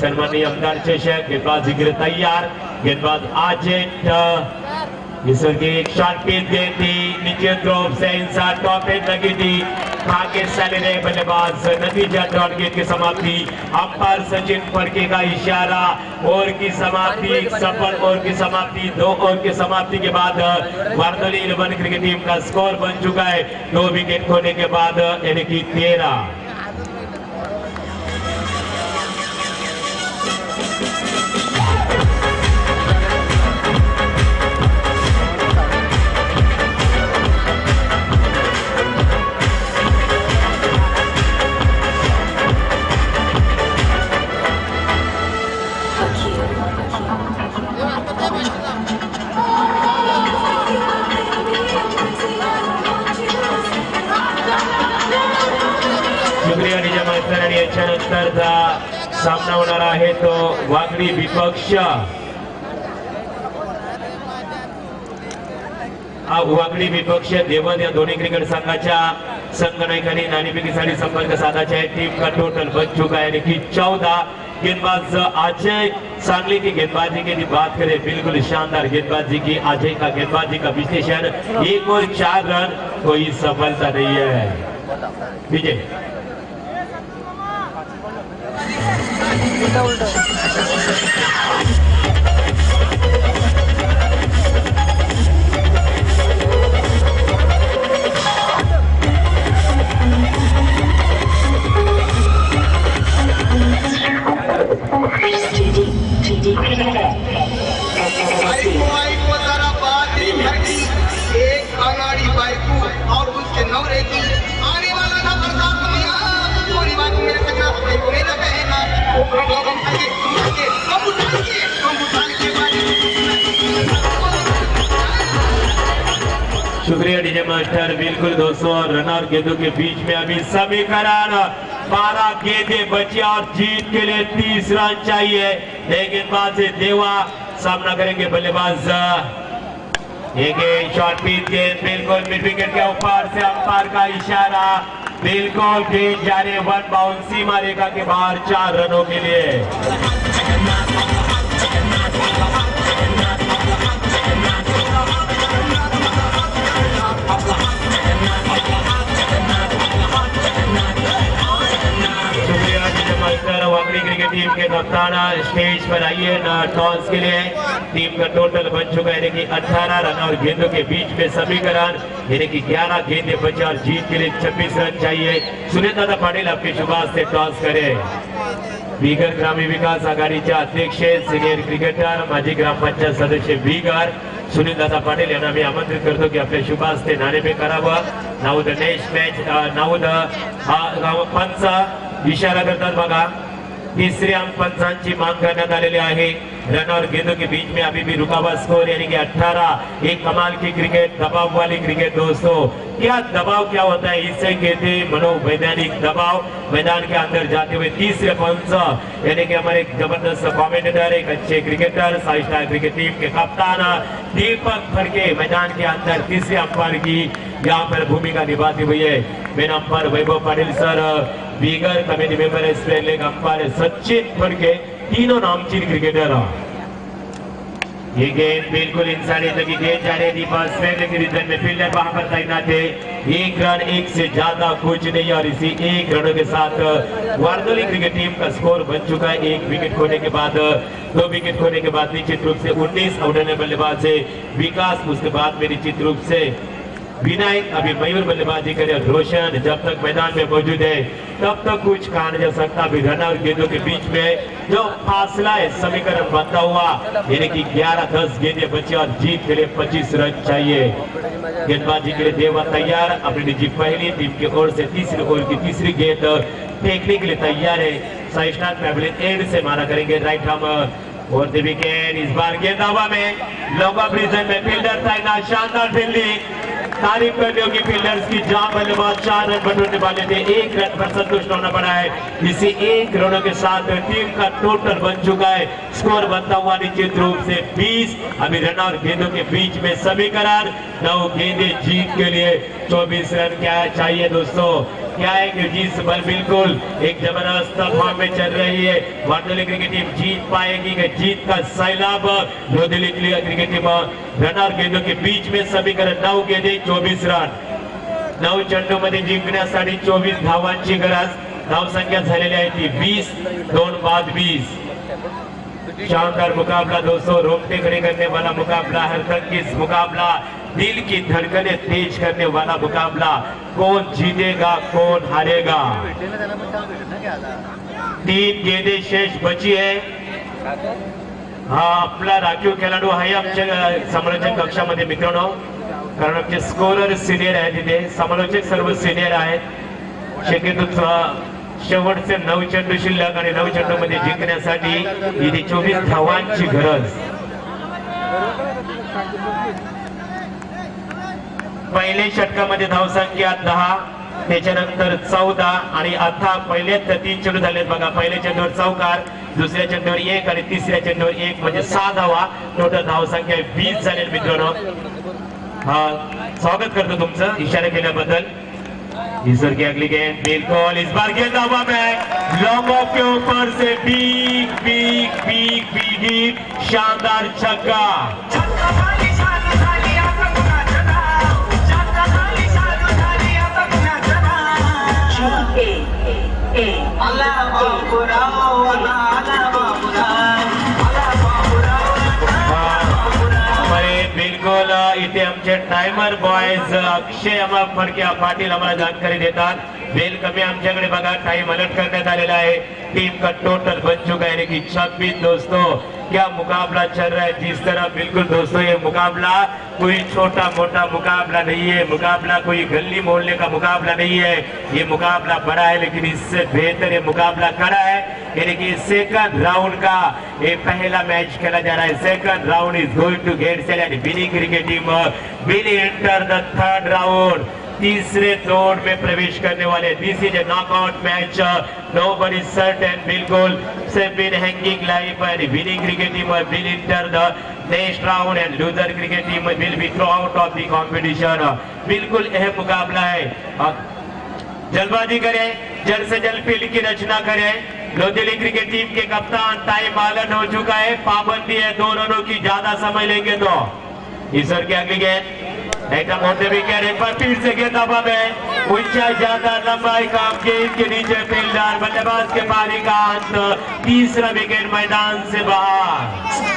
सन्माननीय अमदार चेशक गेंदबाजी के लिए तैयार, गेंदबाज आजेट ईश्वर की एक शॉर्ट पिच गेंद थी, निश्चित रूप से इंसाइड टॉप एंड लगी थी, भाग्य से रहे बल्लेबाज, नतीजा डॉट गेंद की समाप्ति। अंपायर सचिन फड़के का इशारा, ओवर की समाप्ति, सफल ओवर की समाप्ति, 2 ओवर की समाप्ति के बाद वारदोली 11 क्रिकेट टीम का स्कोर बन चुका है 2 विकेट खोने के बाद यानी कि 13। सामना होणार आहे तो वागडी विपक्ष, वागडी विपक्ष देवद या दोन्ही क्रिकेट संघाच्या संघनायकांनी नाणेफेकीसाठी संपर्क साधायचा है। टीम का टोटल बन चुका है कि 14। गेंदबाज अजय सांगली की गेंदबाजी की बात करें, बिल्कुल शानदार गेंदबाजी की अजय का गेंदबाजी का विश्लेषण, 1 और 4 रन, कोई सफलता नहीं है। विजय एक अनाड़ी बाइकू और उसके नौरे की आने वाला ना बर्दाश्त नहीं है। पूरी बात मेरे से मेरा कहना, हम उठाइए शुक्रिया डीजे मास्टर। बिल्कुल दोस्तों, रन और गेंदों के बीच में अभी समीकरण 12 गेंदें बची और जीत के लिए 30 रन चाहिए। एक गेंदबाज से देवा सामना करेंगे बल्लेबाज। एक शॉर्ट पिच गेंद बिल्कुल मिड विकेट के ऊपर से अंपायर का इशारा, बिल्कुल गेंद जा रही 1 बाउंस सीमा रेखा के बाहर 4 रनों के लिए। वागड़ी क्रिकेट टीम के कप्तान स्टेज पर आइए टॉस के लिए। टीम का टोटल बन चुका है कि 18 रन और गेंदों के बीच में समीकरण यानी कि 11 गेंदें बचे और जीत के लिए 26 रन चाहिए। सुनील दादा पाटिल आपके शुभारंभ से टॉस करें। बीगर ग्रामीण विकास आघाडीचे अध्यक्ष सिनियर क्रिकेटर माजी ग्रामपंचायत सदस्य बीगर सुनील दादा पाटिल यांना मी आमंत्रित करतो की आपल्या शुभारंभ ते नाणेफेक करावं। Now the next match now the पंच इशारा करतात बघा। तीसरे अंक पंचांची मांग करण्यात आलेली आहे। रन और गेंदों के बीच में अभी भी रुका हुआ स्कोर यानी कि 18। एक कमाल की क्रिकेट, दबाव वाली क्रिकेट दोस्तों। क्या दबाव क्या होता है इससे कहते हैं मनोवैज्ञानिक दबाव। मैदान के अंदर जाते हुए तीसरे पंच यानी कि हमारे जबरदस्त कमेंटेटर, एक अच्छे क्रिकेटर, 5 स्टार क्रिकेट टीम के कप्तान दीपक फड़के मैदान के अंदर तीसरे अंपायर की यहाँ पर भूमिका निभाती हुई है। Main umpire Vaibhav Patil sir, बीगर कमेटी मेंबर स्पेन लेग अंपायर सचिन फड़के, तीनों नामचीन क्रिकेटर। ये गेंद बिल्कुल इंसानी लगी गेंद जा रही थी बस के रीजन में फील्डर वहां पर तैनात है। 1 रन 1 से ज्यादा कुछ नहीं और इसी 1 रनों के साथ वारदोली क्रिकेट टीम का स्कोर बन चुका है। 1 विकेट खोने के बाद 2 विकेट खोने के बाद निश्चित रूप से 19 उड़ने बल्लेबाज से विकास, उसके बाद में निश्चित रूप से विनायक, अभी मयूर बल्लेबाजी करे रोशन जब तक मैदान में मौजूद है तब तक कुछ कहा नहीं जा सकता। अभी रन और गेंदों के बीच में जो फासला है समीकरण बनता हुआ यानी कि 11-10 गेंदें बची और जीत के लिए 25 रन चाहिए। गेंदबाजी के लिए देवा तैयार, अपनी निजी पहली टीम की ओर से तीसरी ओवर की तीसरी गेंद फेंकने के लिए तैयार है। 6 स्टार पैवलियन एंड से मारा करेंगे राइट आर्म और द विकेट। इस बार गेंद हवा में, लॉन्ग ऑफ रीजन में फील्डर तैनात, शानदार फील्डिंग, तारीफ करने होगी फील्डर्स की। जहां बल्लेबाज 4 रन बटोरने वाले थे 1 रन पर संतुष्ट होना पड़ा है। इसी 1 रनों के साथ टीम का टोटल बन चुका है। स्कोर बनता हुआ निश्चित रूप से 20। अभी रन और गेंदों के बीच में समीकरण 9 गेंदें जीत के लिए 24 रन क्या चाहिए दोस्तों। क्या है कि जीत बल बिल्कुल एक जबरदस्त फॉर्म में चल रही है। वारदोली क्रिकेट टीम जीत पाएगी कि जीत का सैलाब नई दिल्ली क्रिकेट टीम। रन और गेंदों के बीच में समीकरण 9 गेंदें 24 रन। 9 चेंडूमध्ये जिंकण्यासाठी 24 धावांची गरज। धावसंख्या झालेली आहे ती 20, 2 बाद 20। शानदार मुकाबला दोस्तों, रोकते खड़े करने वाला मुकाबला, हरकत मुकाबला, दिल की धड़कनें तेज करने वाला मुकाबला। कौन जीतेगा कौन हारेगा। 3 गेंदें शेष बची है। हा आपला राखीव खेळाडू आहे आमच्या समालोचक कक्षामध्ये मित्रांनो, कारण आमचे स्कोरर सिनियर आहेत, तिथे समालोचक सर्व सिनियर आहेत। शक्यतो शेवटचे 9 चेंडू शिल्लक आणि 9 चेंडू मध्ये जिंकण्यासाठी इथे 24 धावांची गरज। पहिले षटकामध्ये धावसंख्या 10, त्याच्यानंतर 14 आणि आता पहिले 3 चेंडू झालेत बघा। पहिल्या चेंडूवर चौकार, दुसऱ्या चेंडूवर 1 आणि तिसऱ्या चेंडूवर 1 म्हणजे 6 धावा। टोटल धावसंख्या 20 झालेत मित्रांनो। हा स्वागत करतो तुमचं इशारा केल्याबद्दल। ईश्वर की अगली गेंद बिल्कुल इस बार गेंद हवा में, लॉन्ग ऑफ के ऊपर से बीग बीग बीग बीग शानदार छक्का। बिल्कुल इथे आमचे टाइमर बॉयज अक्षय फडके पाटील आम्हाला जानकारी देतात। वेल कमी आमच्याकडे बघा टाइम अलर्ट करण्यात आलेला आहे। टीम का टोटल बन चुका है कि 26 दोस्तों। क्या मुकाबला चल रहा है। जिस तरह बिल्कुल दोस्तों ये मुकाबला कोई छोटा मोटा मुकाबला नहीं है, मुकाबला कोई गली मोहल्ले का मुकाबला नहीं है, ये मुकाबला बड़ा है, लेकिन इससे बेहतर ये मुकाबला कड़ा है। यानी कि सेकंड राउंड का ये पहला मैच खेला जा रहा है। Second round is going to get set winning cricket team will enter the third round. तीसरे दौर में प्रवेश करने वाले this is a knockout match, nobody certain, बिल्कुल से बिन hanging life and winning cricket team will enter the next round and loser cricket team will be throw out of the competition. बिल्कुल अहम मुकाबला है, जल्दबाजी करें, जल्द से जल्द फील्ड की रचना करें। लोधेली क्रिकेट टीम के कप्तान टाइम आलन हो चुका है, पाबंदी है 2 रनों की, ज्यादा समय लेंगे तो ईश्वर की अगली गेंद एकदम होते भी कह रहे, पर फिर से गेंद हवा में, ऊंचाई ज्यादा, लंबाई कम, गेंद के नीचे फील्डर, बल्लेबाज के पारी का अंत, तीसरा विकेट मैदान से बाहर।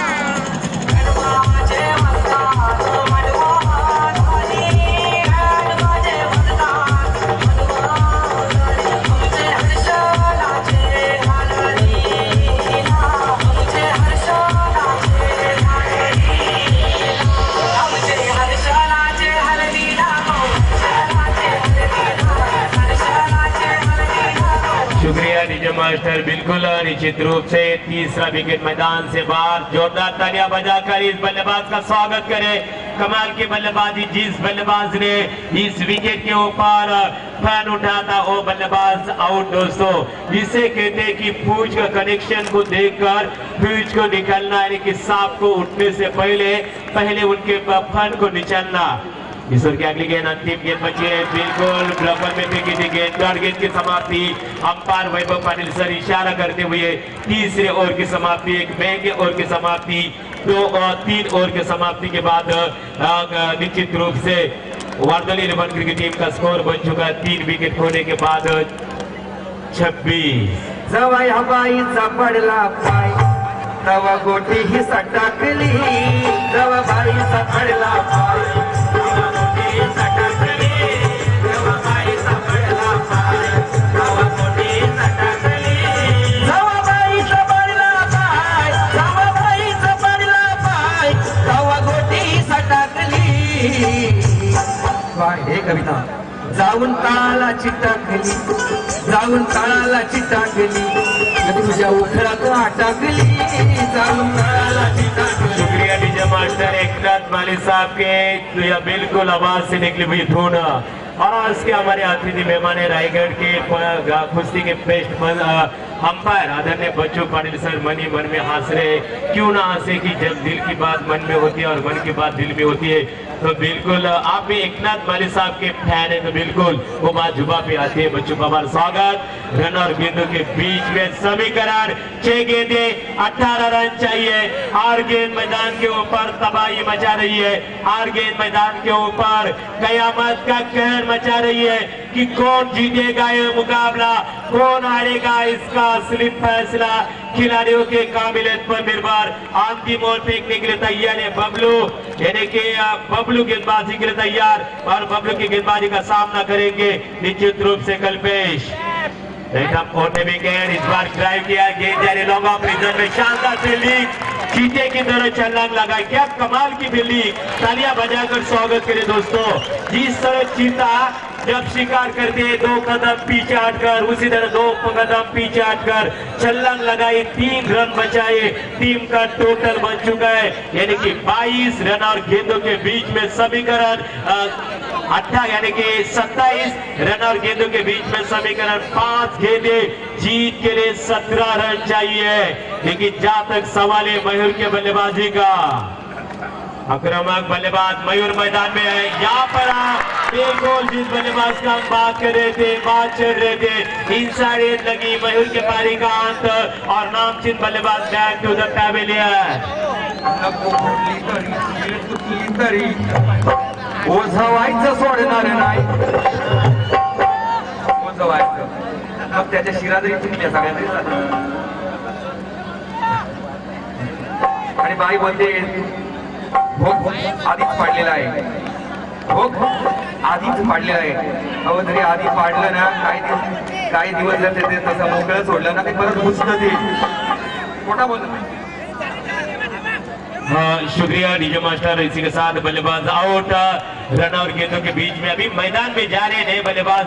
शुक्रिया डीजे मास्टर, बिल्कुल निश्चित रूप से तीसरा विकेट मैदान से बाहर। जोरदार तालियां बजाकर इस बल्लेबाज का स्वागत करें। कमाल की बल्लेबाजी, जिस बल्लेबाज ने इस विकेट के ऊपर फैन उठाया था वो बल्लेबाज आउट। दोस्तों इसे कहते हैं कि पूंछ का कनेक्शन को देखकर पूंछ को निकालना, यानी कि सांप को उठने से पहले उनके फन को निचलना। ईश्वर की अगली गेंद, अंतिम गेंद बची है, बिल्कुल ब्लॉकर में फेंकी थी गेंद, थर्ड गेंद की समाप्ति। अंपायर वैभव पाटिल सर इशारा करते हुए तीसरे ओवर की समाप्ति, एक महंगे ओवर की समाप्ति, 2 और 3 ओवर की समाप्ति के बाद निश्चित रूप से वारदोली रिबन क्रिकेट टीम का स्कोर बन चुका है 3 विकेट खोने के बाद 26। जवाई हवाईचा पडला पाय, तवा गोटी ही सटाकली, जवा बाईचा पडला पाय, कविता जाऊन काळाला चिटाकली, जाऊन काळाला चिटाकली, तुझ्या उखळात अटकली, जाऊन काळाला चिटाकली। शुक्रिया डीजे मास्टर एकनाथ माली साहब के, तो यह बिल्कुल आवाज से निकली हुई धुन। और आज के हमारे अतिथि मेहमान है रायगढ़ के कुश्ती के बेस्ट अंपायर आदरणीय बच्चू पाटिल सर। मन ही मन में हंस रहे, क्यों ना हंसे कि जब दिल की बात मन में होती है और मन की बात दिल में होती है, तो बिल्कुल आप भी एकनाथ माली साहब के फैन है तो बिल्कुल वो बात जुबा पे आती है। बच्चों का हमारा स्वागत। रन और गेंदों के बीच में समीकरण, 6 गेंदे 18 रन चाहिए। हर गेंद मैदान के ऊपर तबाही मचा रही है, हर गेंद मैदान के ऊपर कयामत का कहर मचा रही है कि कौन जीतेगा ये मुकाबला, कौन हारेगा, इसका असली फैसला खिलाड़ियों के काबिलियत पर निर्भर। अंतिम ओवर फेंकने के लिए तैयार है बबलू, यानी कि बबलू गेंदबाजी के लिए तैयार, और बबलू की गेंदबाजी का सामना करेंगे निश्चित रूप से कल्पेश। इस बार ड्राइव किया, गेंद जा रही लॉन्ग ऑफ रिजर्व में, शानदार फील्डिंग, चीते की तरह छलांग लगाई, क्या कमाल की फील्डिंग, तालियां बजाकर स्वागत करें दोस्तों। जिस तरह चीता जब शिकार करते हैं 2 कदम पीछे हटकर, उसी तरह 2 कदम पीछे हटकर छलांग लगाई, 3 रन बचाए, टीम का टोटल बन चुका है यानी कि 22 रन और गेंदों के बीच में समीकरण 18 यानी कि 27 रन और गेंदों के बीच में समीकरण 5 गेंदे, जीत के लिए 17 रन चाहिए। लेकिन जहां तक सवाल है मयूर के बल्लेबाजी का, आक्रामक बल्लेबाज मयूर मैदान में है। यहाँ पर एक गोल जिस बल्लेबाज का हम बात कर रहे थे, बात चल रहे थे, इनसाइड लगी, मयूर के पारी का अंत और नामचीन बल्लेबाज बैक टू द पैवेलियन। ओझवायचं सोडणार नाही, ओझवायचं मग त्याच्या शिरा जरी चुकल्या सगळ्यांना, आणि बाई बोलते भोग आधीच पाडलेला आहे, भोग आधीच पाडलेला आहे। अहो जरी आधी पाडलं ना, काही दिवस जर ते तसं मोकळं सोडलं ना, ते परत घुसतं, ते मोठा बोलत शुक्रिया डीजे मास्टर। इसी के साथ बल्लेबाज आउट। रन और गेंदों के बीच में अभी मैदान में जा रहे हैं बल्लेबाज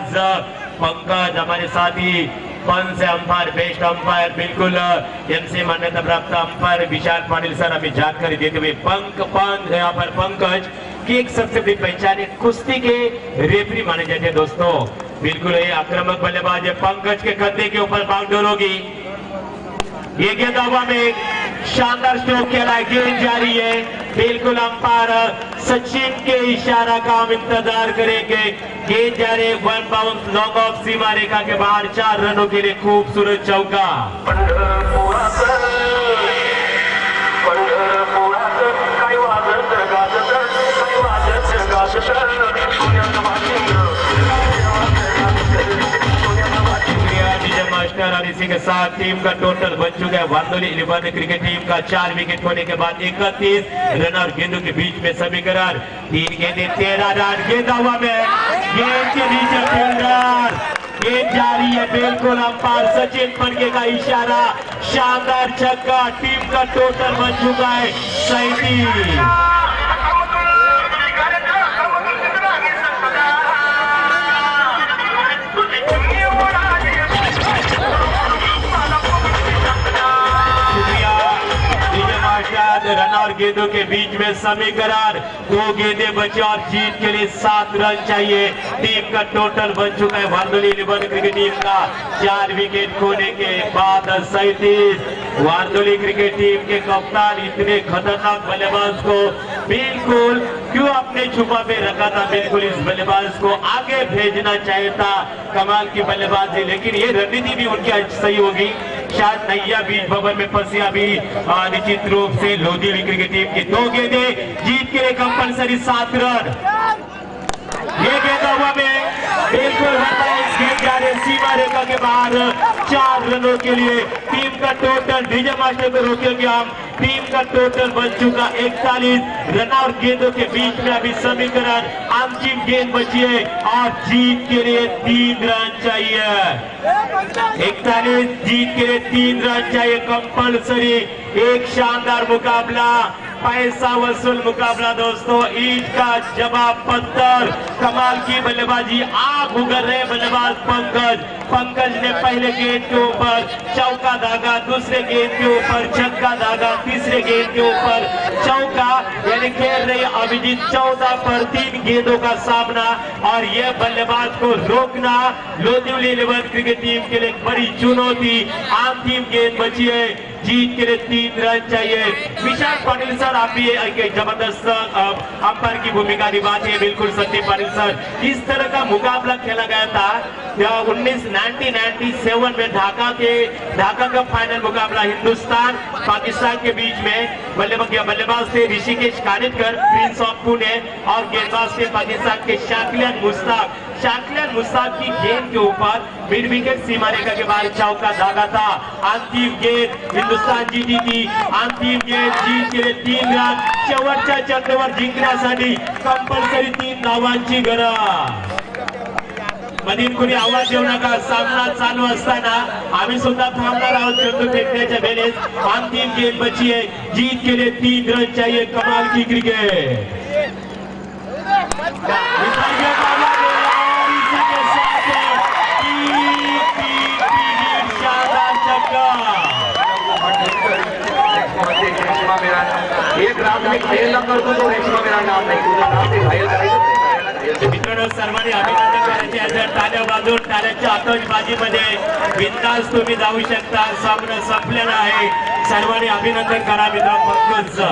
पंकज, हमारे साथी पंच से अंपायर, बेस्ट अंपायर, बिल्कुल एमसी मान्यता प्राप्त अंपायर विशाल पाटिल सर हमें जानकारी देते हुए यहाँ पर पंकज की एक सबसे बड़ी पहचान है, कुश्ती के रेफरी माने जाते हैं दोस्तों। बिल्कुल ये आक्रामक बल्लेबाज है, पंकज के कंधे के ऊपर बाउंड्री होगी। ये गेंद हवा में शानदार स्ट्रोक खेला है, गेंद जारी है। बिल्कुल अंपायर सचिन के इशारा का हम इंतजार करेंगे। गेंद जारी है, वन बाउंस लॉन्ग ऑफ सीमा रेखा के बाहर, 4 रनों के लिए खूबसूरत चौका। और इसी के साथ टीम का टोटल बन चुका है वारदोली 11 क्रिकेट टीम का 4 विकेट होने के बाद 31 रन और गेंदों के बीच में समीकरण 3 गेंदें 13 रन। गेंद हवा में, गेंद के नीचे फील्डर, गेंद जारी है। बिल्कुल अंपायर सचिन पनके का इशारा, शानदार छक्का। टीम का टोटल बन चुका है 37। रन और गेंदों के बीच में समीकरण 2 गेंदें बची और जीत के लिए 7 रन चाहिए। टीम का टोटल बन चुका है वारदोली 11 क्रिकेट टीम का 4 विकेट खोने के बाद 37। वारदोली क्रिकेट टीम के कप्तान इतने खतरनाक बल्लेबाज को बिल्कुल क्यों अपने छुपा में रखा था, बिल्कुल इस बल्लेबाज को आगे भेजना चाहिए था। कमाल की बल्लेबाजी, लेकिन ये रणनीति भी उनकी सही होगी। शायद नैया बीच भवन में फंसी अभी निश्चित रूप से लोधी क्रिकेट टीम की 2 गेंदें जीत के लिए कंपलसरी 7 रन। ये गेंद हवा में, बिल्कुल सीमा रेखा के बाहर, 4 रनों के लिए टीम का टोटल, डीजे मास्टर को रोकेंगे हम, टीम का टोटल बन चुका 41 रन और गेंदों के बीच में अभी समीकरण अंतिम गेंद बची है और जीत के लिए 3 रन चाहिए। 41 जीत के लिए 3 रन चाहिए कंपलसरी। एक शानदार मुकाबला, पैसा वसूल मुकाबला दोस्तों, ईंट का जवाब पत्थर। कमाल की बल्लेबाजी, आग उगल रहे बल्लेबाज पंकज ने पहले गेंद के ऊपर चौका दागा, दूसरे गेंद के ऊपर छक्का दागा, तीसरे गेंद के ऊपर चौका, यानी खेल रहे अभिजीत 14 पर 3 गेंदों का सामना। और यह बल्लेबाज को रोकना लोधी 11 क्रिकेट टीम के लिए एक बड़ी चुनौती। अंतिम गेंद बची है, जीत के लिए 3 रन चाहिए। विशाल पाटिल सर, आप भी एक जबरदस्त अंपायर की भूमिका निभाते हैं। बिल्कुल सत्य पाटिल सर, इस तरह का मुकाबला खेला गया था 1997 में ढाका का फाइनल मुकाबला हिंदुस्तान पाकिस्तान के बीच में। बल्लेबाज थे ऋषिकेश कानिटकर, प्रिंस ऑफ पुणे, और गेंदबाज थे पाकिस्तान के शाकिलन मुश्ताक की गेंद के ऊपर मिड विकेट सीमा रेखा के बाहर चौका दागा था। अंतिम गेंद हिंदुस्तान जीती थी, अंतिम गेंद जीत के लिए 3 रन। शेवटच्या चंद्रावर जिंकण्यासाठी कंपल्सरी 3 धावांची गरज। मधील कोणी आवाज देऊ नका, सामना चालू असताना आम्ही सुद्धा थांबणार आहोत चेंडू फेकण्याच्या वेळेस। अंतिम गेंद बची है, जीत के लिए 3 रन चाहिए। कमाल की क्रिकेट, एक रात में घायल करतो तो रेशमा मेरा नाम नाही, तुझं नाव ते घायल करायचं। मित्रांनो, सर्वांनी अभिनंदन करायचे आहे। टाळ्या वाजवून टाळ्याच्या आतषबाजीमध्ये बिनधास्त तुम्ही जाऊ शकता। सामना संपलेला आहे, सर्वांनी अभिनंदन करा मित्र पंकजचं।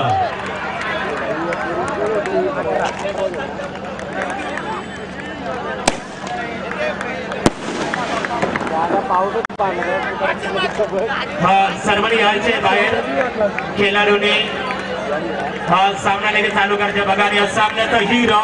सर्वांनी यायचे बाहेर, खेळाडूंनी सामना लगेच चालू करायचा बघा। आणि सामन्याचा हिरो